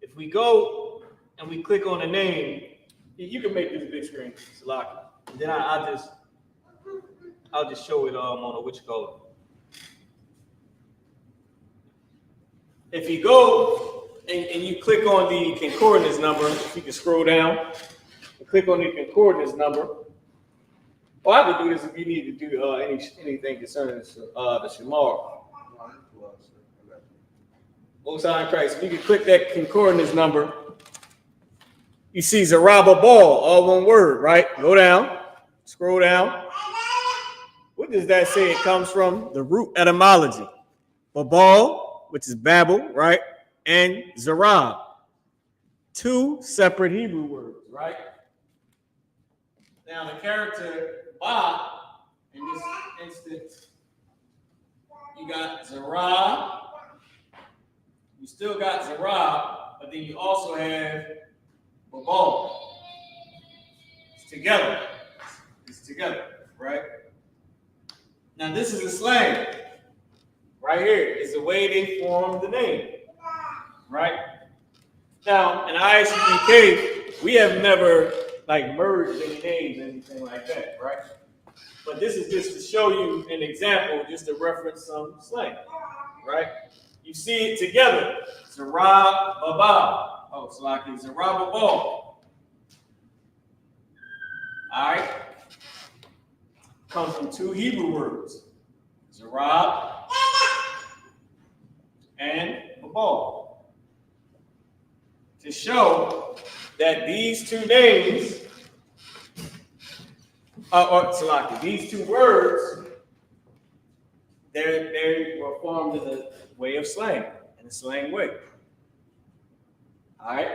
If we go and we click on the name, you can make this big screen, Salaki. And then I'll just show it on a which color. If you go and you click on the concordance number, if you can scroll down and click on the concordance number, Oh, I could do this if you need to do anything concerning the Shamar. Most High in Christ. If you can click that concordance number, you see Zerubbabel, all one word, right? Go down, scroll down. What does that say? It comes from the root etymology. Babal, which is Babel, right? And Zerab. Two separate Hebrew words, right? Now the character Ba, in this instance, you got Zerab. You still got Zerab, but then you also have Babal. It's together. It's together, right? Now this is a slang. Right here is the way they form the name. Right? Now, in I.S.U.P.K, we have never like merged any names, anything like that, right? But this is just to show you an example, just to reference some slang, right? You see it together. Zerab Baba. Oh, it's like Zerubbabel. All right. Comes from two Hebrew words. Zerab and Babal. To show that these two names, these two words, they were formed in the way of slang, in the slang way. All right,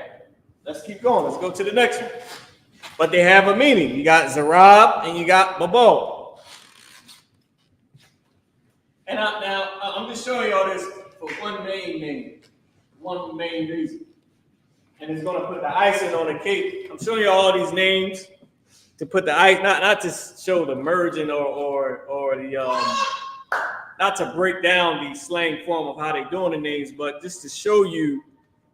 let's keep going. Let's go to the next one. But they have a meaning. You got Zerab and you got Babal. And now I'm just showing y'all this for one main name, one main reason. And it's going to put the icing on the cake. I'm showing you all these names to put the ice, not to show the merging or the not to break down the slang form of how they're doing the names, but just to show you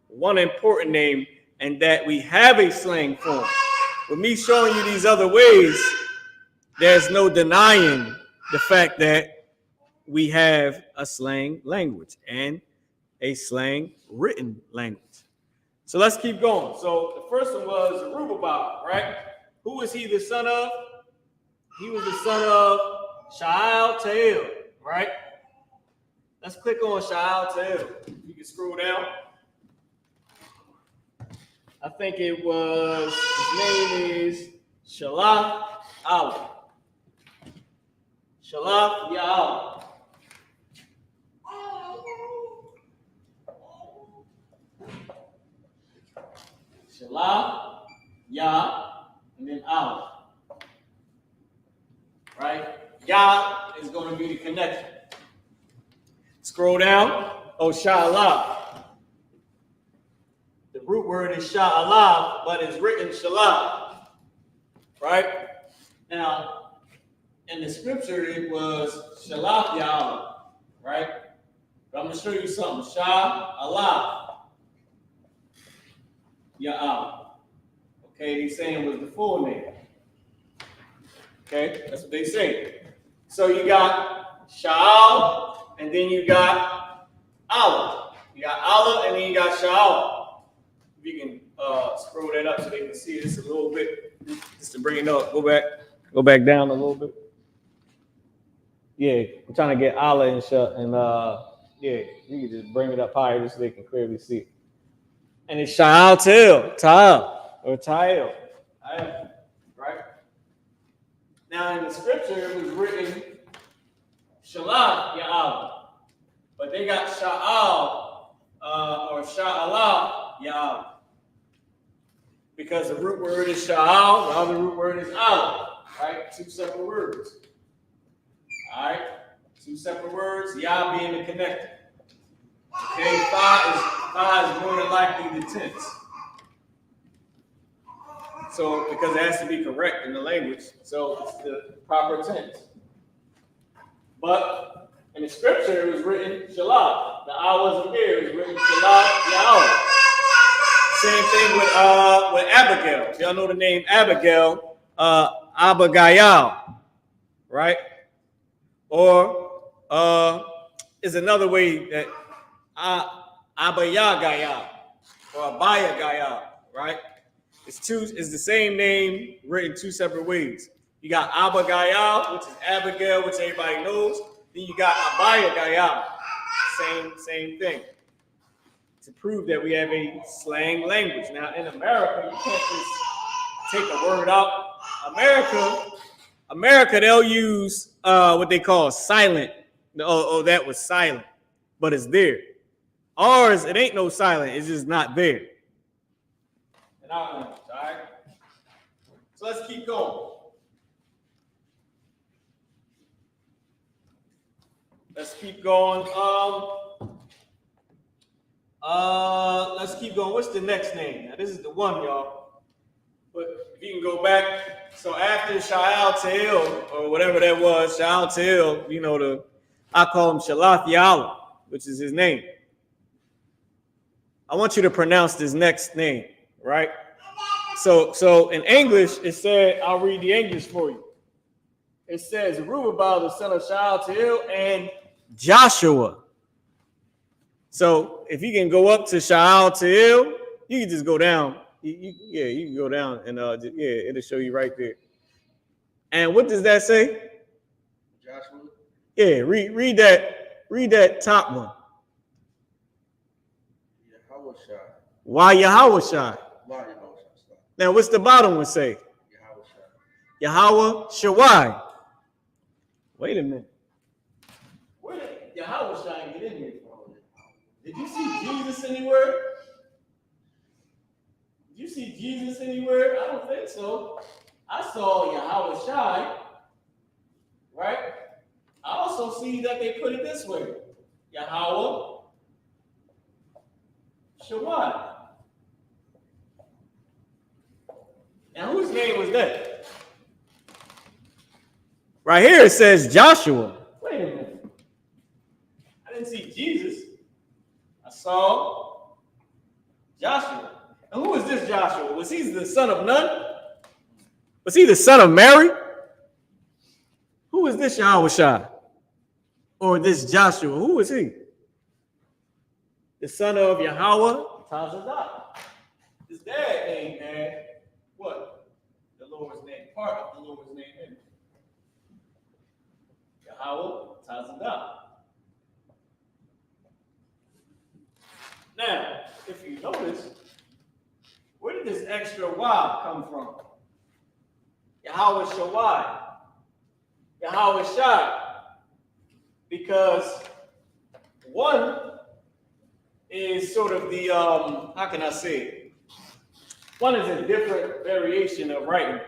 one important name, and that we have a slang form. With me showing you these other ways, there's no denying the fact that we have a slang language and a slang written language. So let's keep going. So the first one was Zerubbabel, right? Who was he the son of? He was the son of Shealtiel, right? Let's click on Shealtiel. You can scroll down. I think it was, his name is Shalaf Allah. Shalaf Ya'al. Shalaf, Yah, and then Allah. Right? Yah is going to be the connection. Scroll down. Oh, Sha'allah. The root word is Sha'allah, but it's written Shalaf. Right? Now, in the scripture, it was Shalaf Ya'al. Right? But I'm going to show you something. Sha'allah. Ya'al. Okay, he's saying it was the full name. Okay, that's what they say. So you got Sha'al, and then you got Allah. You got Allah, and then you got Sha'al. If you can scroll that up so they can see this a little bit, just to bring it up. Go back down a little bit. Yeah, I'm trying to get Allah and yeah, you can just bring it up higher just so they can clearly see it. And it's Shealtiel, or Tael, right? Now in the scripture, it was written Shalaf Ya'al, but they got Sha'al or Sha'allah Ya'al, because the root word is Sha'al, the other root word is Allah, right? Two separate words. All right, two separate words. Yah being the connector. Okay, Fa is more than likely the tense. So, because it has to be correct in the language, so it's the proper tense. But in the scripture, it was written Shalaf. The I wasn't there. It was written Shalaf Ya'al. Same thing with Abigail. Y'all know the name Abigail, Abigail, right? Or is another way that Abayagayal or Abayagayal, right? It's the same name written two separate ways. You got Abigail, which is Abigail, which everybody knows. Then you got Abigail, same thing. To prove that we have a slang language. Now in America, you can't just take a word out. America, they'll use what they call silent. Oh, that was silent, but it's there. Ours, it ain't no silent. It's just not there. And all right. So let's keep going. Let's keep going. Let's keep going. What's the next name? Now this is the one, y'all. But if you can go back, so after Shealtiel or whatever that was, Shealtiel, you know, I call him Shalathiel, which is his name. I want you to pronounce this next name, right? So in English, it said, I'll read the English for you. It says, Zerubbabel, the son of Shealtiel, and Joshua. So if you can go up to Shealtiel, you can just go down. You can go down and it'll show you right there. And what does that say? Joshua? Yeah, read that top one. Why Yahweh? Now what's the bottom one say? Yahweh Shawai. Wait a minute. Where did Yahweh Shai get in here from? Did you see Jesus anywhere? Did you see Jesus anywhere? I don't think so. I saw Yahweh Shai, right? I also see that they put it this way. Yahweh Shawai. Now whose name was that? Right here it says Joshua. Wait a minute. I didn't see Jesus. I saw Joshua. And who is this Joshua? Was he the son of Nun? Was he the son of Mary? Who is this Yahweh Shai? Or this Joshua? Who is he? The son of Yahweh Tazadah. His dad name had what? The Lord's name. Part of the Lord's name in it. Yahweh Tazadah. Now, if you notice, where did this extra Y come from? Yahweh Shawai. Yahweh Shai. Because one is sort of the, how can I say it? One is a different variation of writing.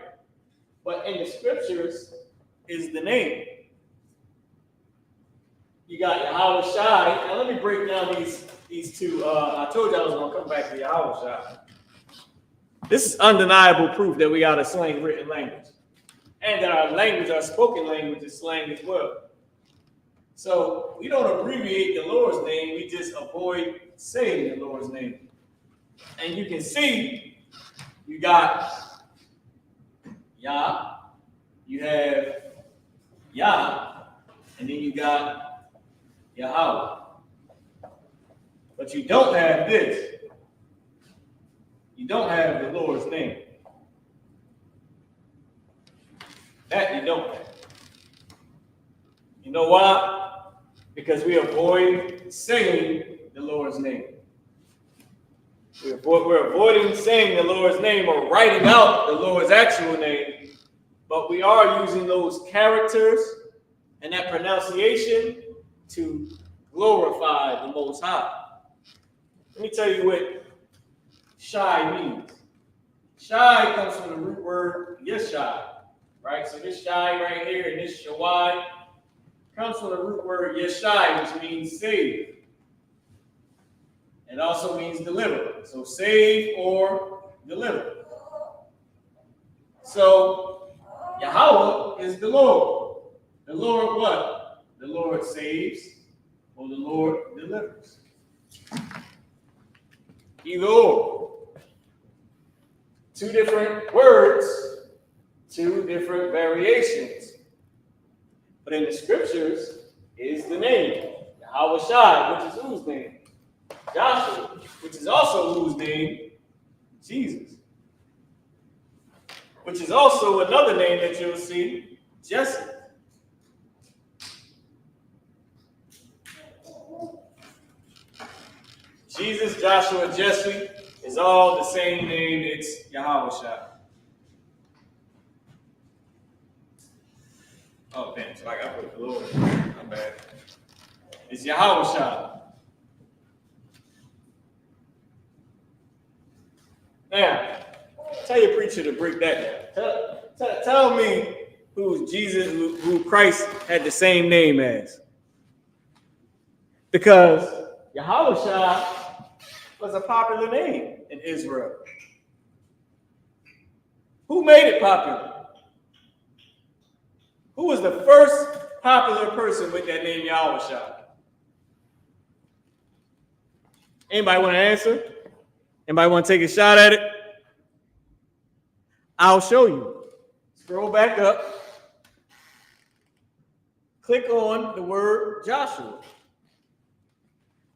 But in the scriptures is the name. You got Yahweh Shai. Now let me break down these two. I told you I was going to come back to Yahweh Shai. This is undeniable proof that we got a slang written language. And that our language, our spoken language, is slang as well. So we don't abbreviate the Lord's name, we just avoid saying the Lord's name. And you can see you got Yah, you have Yah, and then you got Yahweh. But you don't have this. You don't have the Lord's name. That you don't have. You know why? Because we avoid saying the Lord's name. We're avoiding saying the Lord's name or writing out the Lord's actual name, but we are using those characters and that pronunciation to glorify the Most High. Let me tell you what Shai means. Shai comes from the root word Yeshai, right? So this Shai right here and this Shawai comes from the root word Yeshai, which means save. It also means deliver. So save or deliver. So Yahweh is the Lord. The Lord what? The Lord saves or the Lord delivers. Either or. Two different words, two different variations. But in the scriptures is the name. Yahweh Shai, which is whose name? Joshua, which is also whose name? Jesus. which is also another name that you'll see, Jesse. Jesus, Joshua, Jesse is all the same name. It's Yahweh. Oh, damn. So I put the Lord. My bad. It's Yahweh. Now, tell your preacher to break that down. Tell me who Jesus, who Christ had the same name as. Because Yahweh was a popular name in Israel. Who made it popular? Who was the first popular person with that name Yahweh? Anybody want to answer? Anybody want to take a shot at it? I'll show you. Scroll back up. Click on the word Joshua.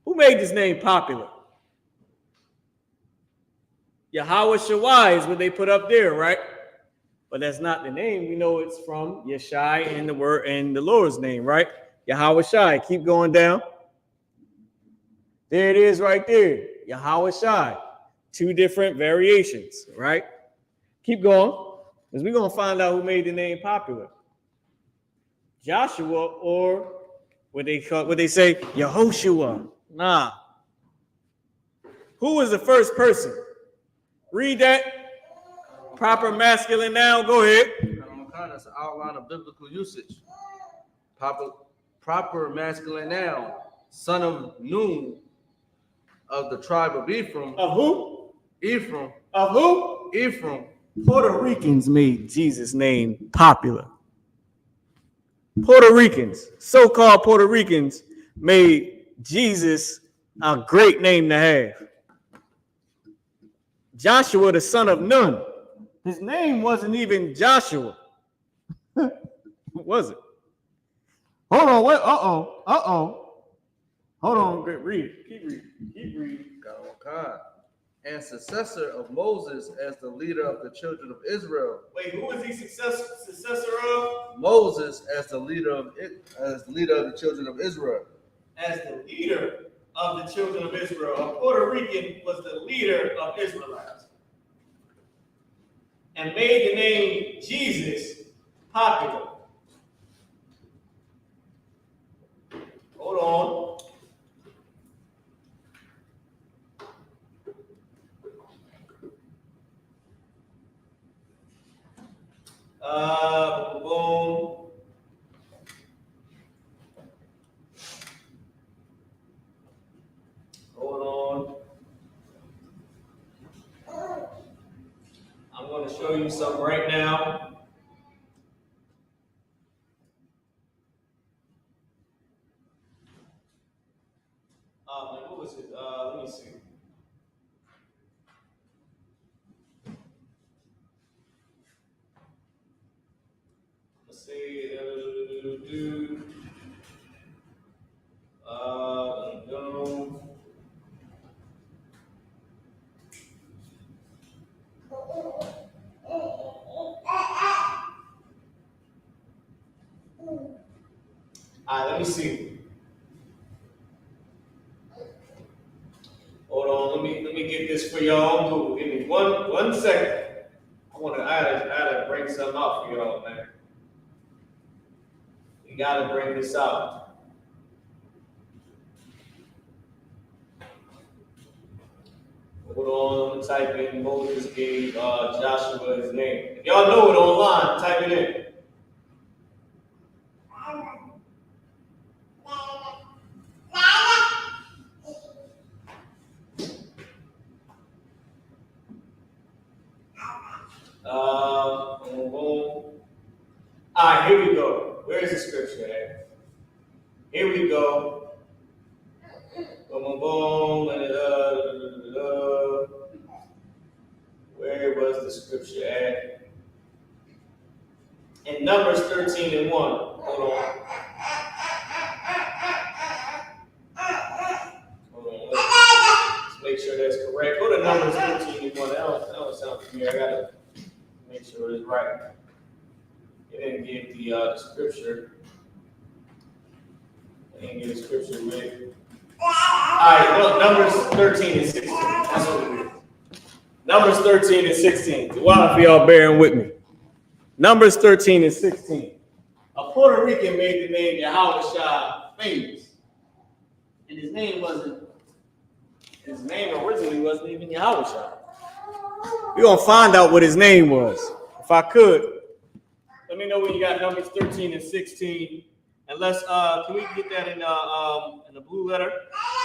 Who made this name popular? Yahweh Shawai is what they put up there, right? But that's not the name. We know it's from Yeshai and the word and the Lord's name, right? Yahweh Shai. Keep going down. There it is right there. Yahweh Shai. Two different variations, right? Keep going, because we're going to find out who made the name popular. Joshua, or what they say, Yehoshua. Nah. Who was the first person? Read that. Proper masculine noun. Go ahead. That's an outline of biblical usage. Proper masculine noun. Son of Nun, of the tribe of Ephraim. Of who? Ephraim. Of who? Ephraim. Puerto Ricans made Jesus' name popular. Puerto Ricans, so-called Puerto Ricans, made Jesus a great name to have. Joshua, the son of Nun. His name wasn't even Joshua. Was it? Hold on. What? Hold on. Read it. Keep reading. God. And successor of Moses as the leader of the children of Israel. Wait, who was he successor of? Moses as the leader of the children of Israel. As the leader of the children of Israel. A Puerto Rican was the leader of Israelites. And made the name Jesus popular. Hold on. Boom. Hold on. I'm going to show you something right now. What was it? Let me see. Let's see. No. All right, let me see. Hold on, let me get this for y'all. Give me one second. I gotta bring something out for y'all, man. We gotta bring this out. Hold on, I'm gonna type in Moses gave Joshua his name. If y'all know it online, type it in. Boom. All right, here we go. Where's the scripture at? Here we go. Boom. Where was the scripture at? In Numbers 13:1. Hold on. Let's make sure that's correct. Go to Numbers 13:1. That don't sound familiar. I gotta make sure it's right. It didn't give the scripture. It didn't give the scripture with. All right, look, Numbers 13 and 16. That's what it is. Numbers 13 and 16. Why, for y'all bearing with me? Numbers 13 and 16. A Puerto Rican made the name Yahawashi famous. And his name originally wasn't even Yahawashi. We're going to find out what his name was. If I could, let me know when you got Numbers 13 and 16. And let's, can we get that in the blue letter?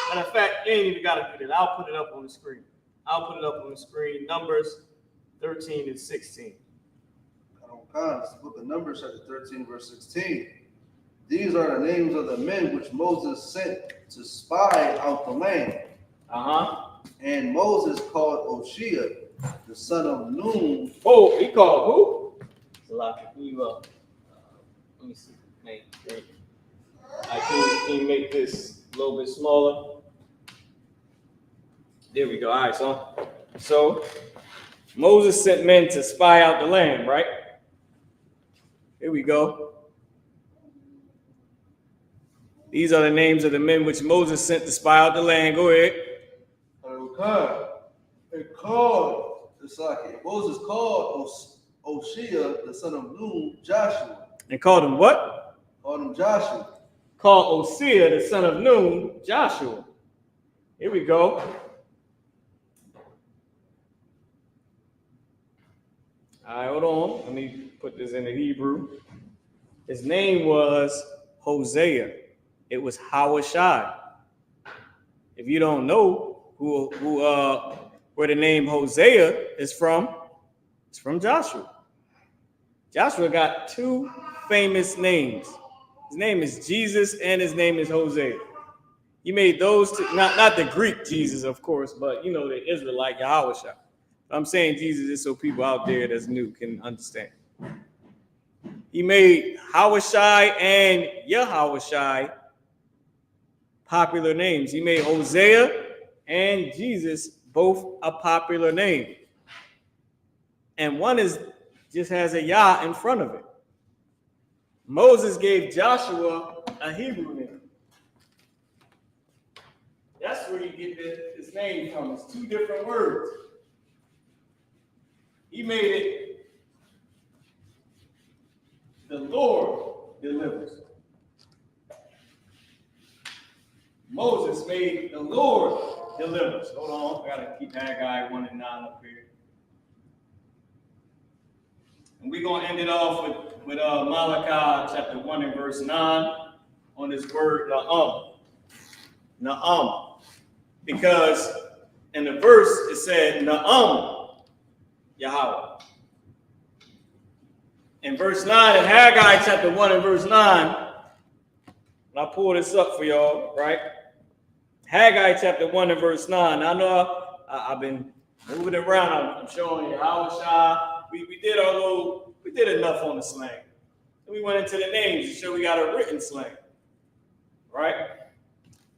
Matter of fact, you ain't even got to do that. I'll put it up on the screen. Numbers 13 and 16. It's the book of Numbers, chapter 13, verse 16. These are the names of the men which Moses sent to spy out the land. And Moses called Oshia, the son of Nun. Oh, he called who? Let me see. Can you make this a little bit smaller? There we go. All right, so Moses sent men to spy out the land, right? Here we go. These are the names of the men which Moses sent to spy out the land. Go ahead. Moses called Oshia, the son of Nun, Joshua. And called him what? Called him Joshua. Called Oshia, the son of Nun, Joshua. Here we go. All right, hold on. Let me put this in the Hebrew. His name was Hosea. It was Hawashai. If you don't know where the name Hosea is from, it's from Joshua. Joshua got two famous names. His name is Jesus and his name is Hosea. He made those two, not the Greek Jesus, of course, but you know, the Israelite Yahawashai. I'm saying Jesus is so people out there that's new can understand. He made Hawashai and Yahawashai popular names. He made Hosea and Jesus both a popular name. And one just has a Yah in front of it. Moses gave Joshua a Hebrew name. That's where you get his name from. It's two different words. He made it the Lord delivers. Moses made the Lord delivers. Hold on, I gotta keep Haggai 1 and 9 up here. And we're gonna end it off with Malachi chapter 1 and verse 9 on this word Na'am. Na'am. Because in the verse it said Na'am Yahweh. In verse 9, in Haggai chapter 1 and verse 9, and I pull this up for y'all, right? Haggai chapter 1 and verse 9. I know I've been moving around. I'm showing you how we did enough on the slang. And we went into the names to show we got a written slang, right?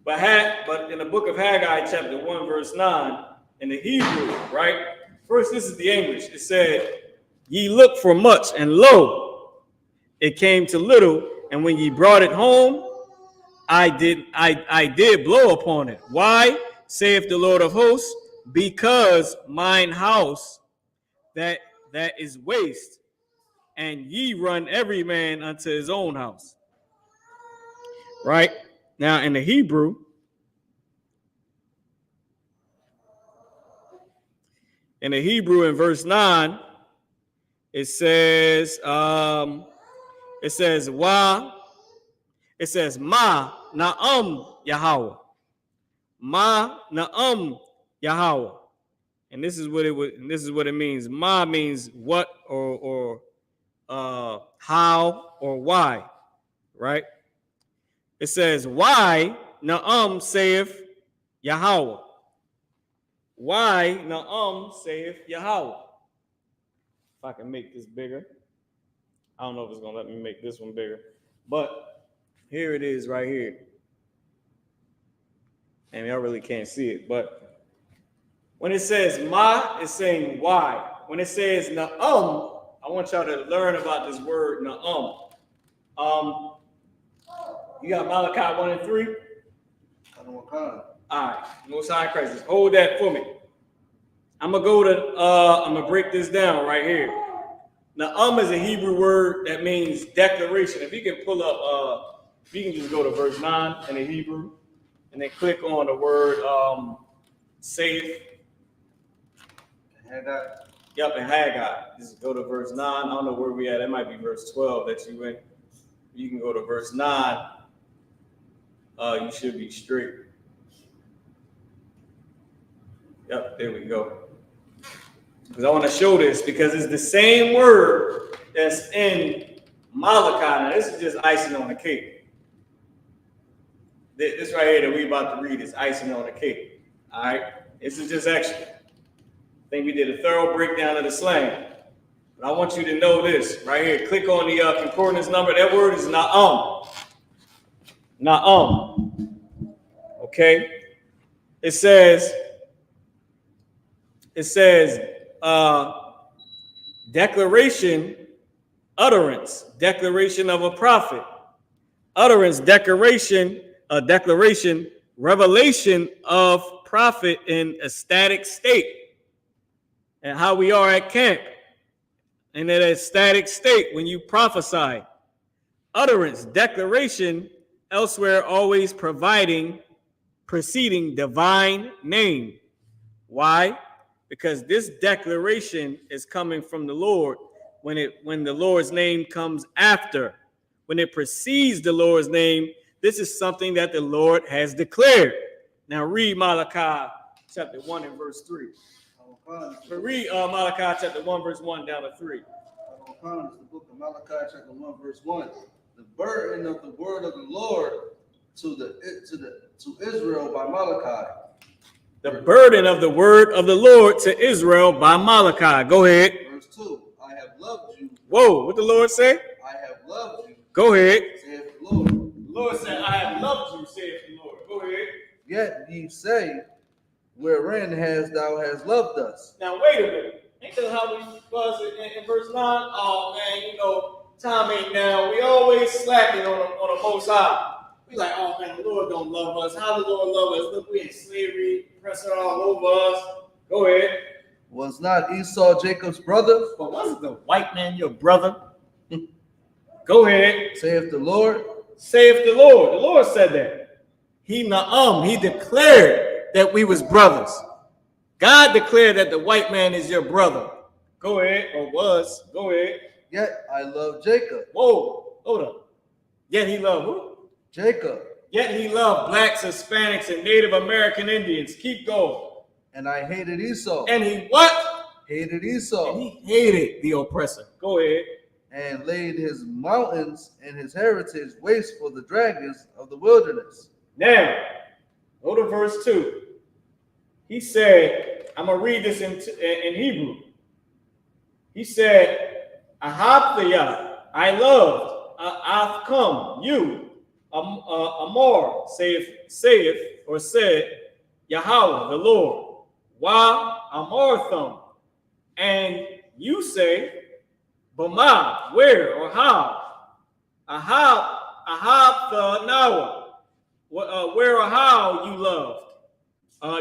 But in the book of Haggai chapter 1 verse 9, in the Hebrew, right? First, this is the English. It said, ye look for much, and lo, it came to little, and when ye brought it home, I did blow upon it. Why? Saith the Lord of hosts, because mine house that is waste, and ye run every man unto his own house. Right? Now in the Hebrew, in verse 9, it says, ma na'am Yahweh. Ma na'am Yahweh. And this is what it means. Ma means what or how or why, right? It says, why na'am saith Yahweh. Why na'am saith Yahweh. If I can make this bigger. I don't know if it's going to let me make this one bigger. But here it is right here. And y'all really can't see it. But when it says ma, it's saying why. When it says na'am, I want y'all to learn about this word na'am. You got Malachi 1 and 3? All right, Most High Christ, just hold that for me. I'm gonna break this down right here. Na'am is a Hebrew word that means declaration. If you can pull up, if you can just go to verse 9 in the Hebrew, and then click on the word saith. Haggai. Yep, in Haggai. Just go to verse 9. I don't know where we at. That might be verse 12 that you in. You can go to verse 9. You should be straight. Yep, there we go. Because I want to show this because it's the same word that's in Malachi. Now, this is just icing on the cake. This right here that we about to read is icing on the cake. All right? This is just extra. I think we did a thorough breakdown of the slang. But I want you to know this right here. Click on the concordance number. That word is na'am. Na'am. Okay? It says declaration, utterance, declaration of a prophet, utterance, declaration, revelation of prophet in a static state, and how we are at camp, and in a static state when you prophesy. Utterance, declaration, elsewhere always preceding divine name. Why? Because this declaration is coming from the Lord when the Lord's name comes after. When it precedes the Lord's name, this is something that the Lord has declared. Now read Malachi chapter 1 and verse 3. Read Malachi chapter 1 verse 1 down to 3. It's the book of Malachi chapter 1 verse 1. The burden of the word of the Lord to Israel by Malachi. The burden of the word of the Lord to Israel by Malachi. Go ahead. Verse 2. I have loved you. Whoa, what the Lord say? I have loved you. Go ahead. Saith the Lord. The Lord said, I have loved you, saith the Lord. Go ahead. Yet ye say, wherein thou hast loved us? Now wait a minute. Ain't that how we was in verse 9? Oh man, time ain't now. We always slacking on the Most High. We like, oh man, the Lord don't love us. How the Lord love us? Look, we in slavery, pressing all over us. Go ahead. Was not Esau Jacob's brother? But wasn't the white man your brother? Go ahead. Saith the Lord. Saith the Lord. The Lord said that. He declared that we was brothers. God declared that the white man is your brother. Go ahead. Or was. Go ahead. Yet I love Jacob. Whoa. Hold up. Yet he loved who? Jacob. Yet he loved blacks, Hispanics, and Native American Indians. Keep going. And I hated Esau. And he what? Hated Esau. And he hated the oppressor. Go ahead. And laid his mountains and his heritage waste for the dragons of the wilderness. Now, go to verse 2. He said, I'm going to read this in Hebrew. He said, Ahabthiyah, I loved, I've come, you, Amor, saith, or said, Yahweh, the Lord, Wa Amortham, and you say, Bama, where or how? Ahab the Nawa, where or how you loved.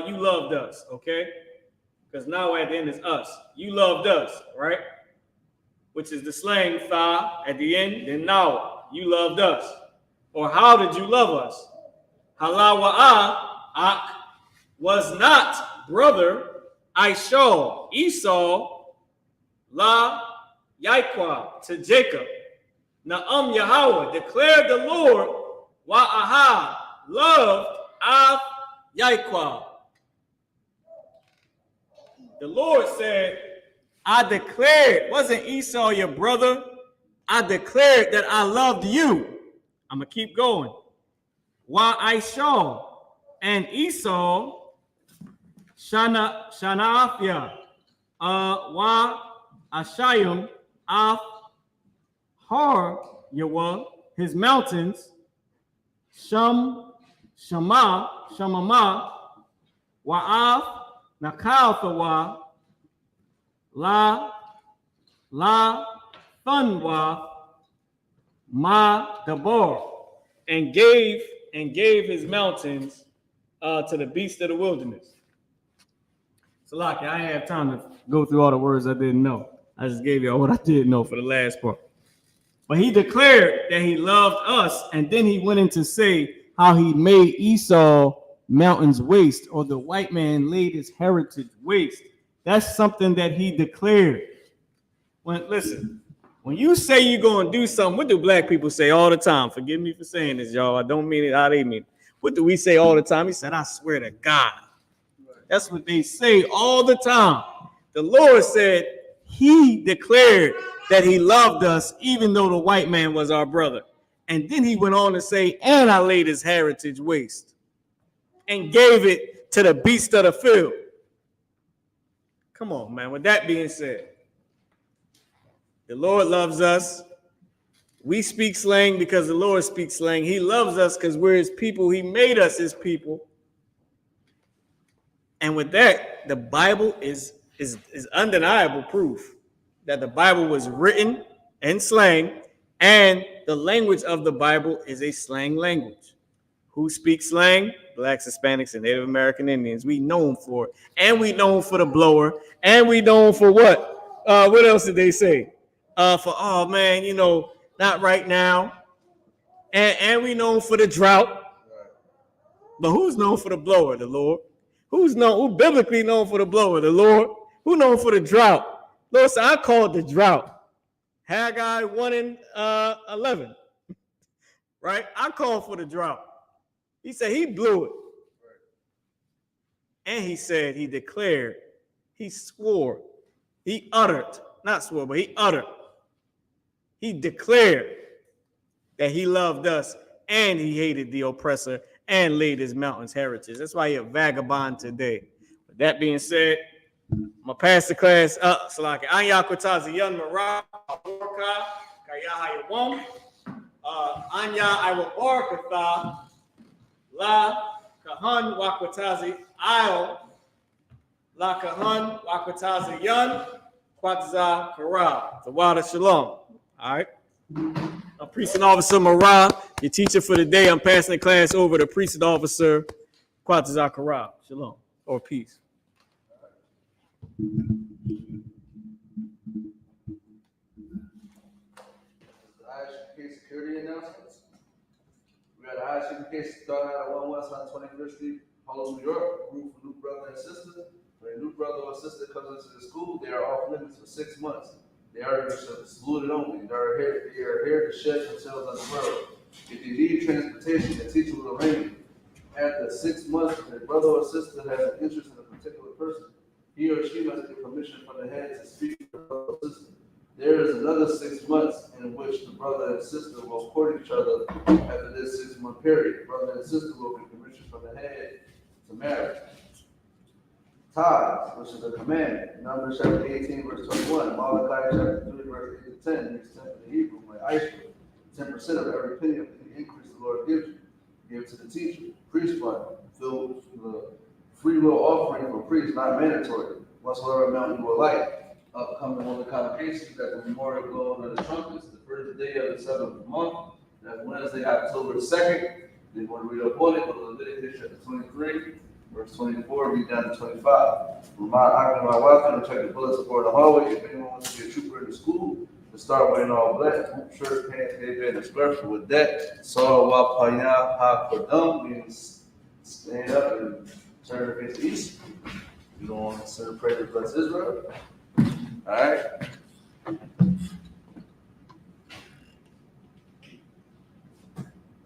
You loved us, okay? Because now at the end is us. You loved us, right? Which is the slang tha at the end, then now you loved us. Or how did you love us? Halawa'a was not brother I.S.U.K, Esau, La Yaquah to Jacob. Na'am Yahweh declared the Lord, Wa'ahab loved Av Yaquah. The Lord said, I declared, wasn't Esau your brother? I declared that I loved you. I'm going to keep going. Wa I.S.U.K and Esau, Shanafia, Wa Ashayim, Af Har Yawa, his mountains, Shamama, Wa'af, Nakal Thawa, La La Thunwa Ma Gabor, and gave his mountains to the beasts of the wilderness. So, Lockie, I didn't have time to go through all the words I didn't know. I just gave you all what I did know for the last part. But he declared that he loved us, and then he went in to say how he made Esau mountains waste, or the white man laid his heritage waste. That's something that he declared. Listen, when you say you're going to do something, what do black people say all the time? Forgive me for saying this, y'all. I don't mean it how they mean it. What do we say all the time? He said, I swear to God. That's what they say all the time. The Lord said he declared that he loved us even though the white man was our brother. And then he went on to say, and I laid his heritage waste and gave it to the beast of the field. Come on, man. With that being said, the Lord loves us. We speak slang because the Lord speaks slang. He loves us because we're his people. He made us his people. And with that, the Bible is undeniable proof that the Bible was written in slang, and the language of the Bible is a slang language. Who speaks slang? Blacks, Hispanics, and Native American Indians. We known for it. And we known for the blower. And we known for what? What else did they say? For, oh, man, you know, not right now. And we known for the drought. But who's known for the blower? The Lord. Who biblically known for the blower? The Lord. Who known for the drought? Lord said, I called the drought. Haggai 1:11. Right? I called for the drought. He said he blew it. And he said, he declared, he swore, he uttered, not swore, but he uttered. He declared that he loved us and he hated the oppressor and laid his mountains heritage. That's why you're a vagabond today. With that being said, I'm going to pass the class up. Salaki. Anya Kwatazi Yan Mara, Orka, Kaya Hayawam, Anya Iwabarkatha, La Kahan Wakwatazi Io, La Kahan Wakwatazi Yan, Kwatza Kara, the Wada Shalom. All right. Precinct Officer Marah, your teacher for the day. I'm passing the class over to Precinct Officer Kwatza Kara. Shalom or peace. I.S.U.P.K security announcements. We got I.S.U.P.K starting out at 1 West on 25th Street, Harlem, New York. Room for new brother and sister. When a new brother or sister comes into the school, they are off limits for 6 months. They are excluded only. They are here to shed themselves on the world. If you need transportation, the teacher will arrange it. After 6 months, if a brother or sister has an interest in a particular person, he or she must get permission from the head to speak to the brother or sister. There is another 6 months in which the brother and sister will court each other. After this 6 month period, the brother and sister will get permission from the head to marry. Tithes, which is a command. Numbers chapter 18, verse 21. Malachi chapter 3, verse 8 to 10. Makes 10 for the Hebrew, like I.S.U.P.K. 10% of every penny of the increase the Lord gives you. Give to the teacher. Priest fund. Fill the free will offering for priests, not mandatory. Whatsoever amount you will like. Upcoming one of the convocations at the memorial blowing of the trumpets, the first day of the 7th month. That's Wednesday, October 2nd. They want to read up on it, go to Leviticus chapter 23. Verse 24, read down to 25. Remind Agnes, my wife, to check the bullets aboard the hallway. If anyone wants to be a trooper in the school, to start wearing all black, hoop shirt, pants, headband, and scarf. With that, Saw Wapaya Ha Kodam means stand up and turn your face east. You don't want to send a prayer to bless Israel. All right.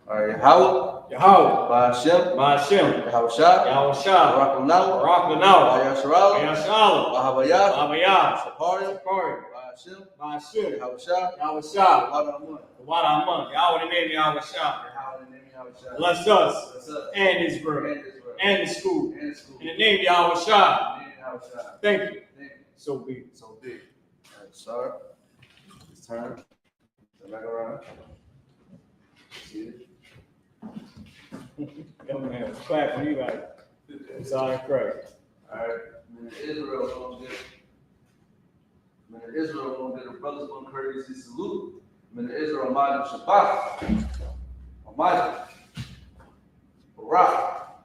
All right, Yahweh, Ba'ashem, Yahushua, Barak Lanau, Bahavayah, Saparium, Ba'ashem, Yahushua, Wada Amun. Yahweh in the name of Yahushua. Bless us and Israel and the school. In the name of Yahushua. Thank you. So be it. So big. All right, sir. It's turn. Turn back around. See it. Young man was clapping. You like, it's all in Christ. All right. Israel, Israel gonna get a brother's one courtesy salute. Men Israel Almighty Shabbat. Almighty. Barak.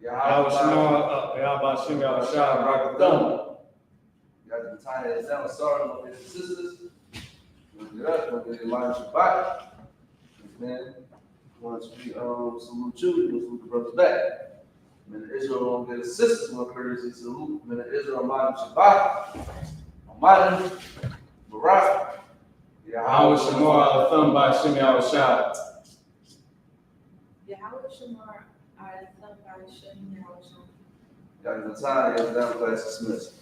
Yahweh Shema, Yahweh Shem, Yahweh Shah, Rakadam. You guys can tie it down. Sorry, my sisters. We'll get up. We'll get Elijah Shabbat. Man, once we salute you, we'll salute the brothers back. Men Israel gonna get a sister's one courtesy salute. Men Israel Almighty Shabbat. Almighty. Barak. Yahweh Shema, Alatham, by Shem, Yahweh Shah. Yahweh Shemar, I-Thum by Shem Yahweh Shah. Y'all can tie it down, class dismissed.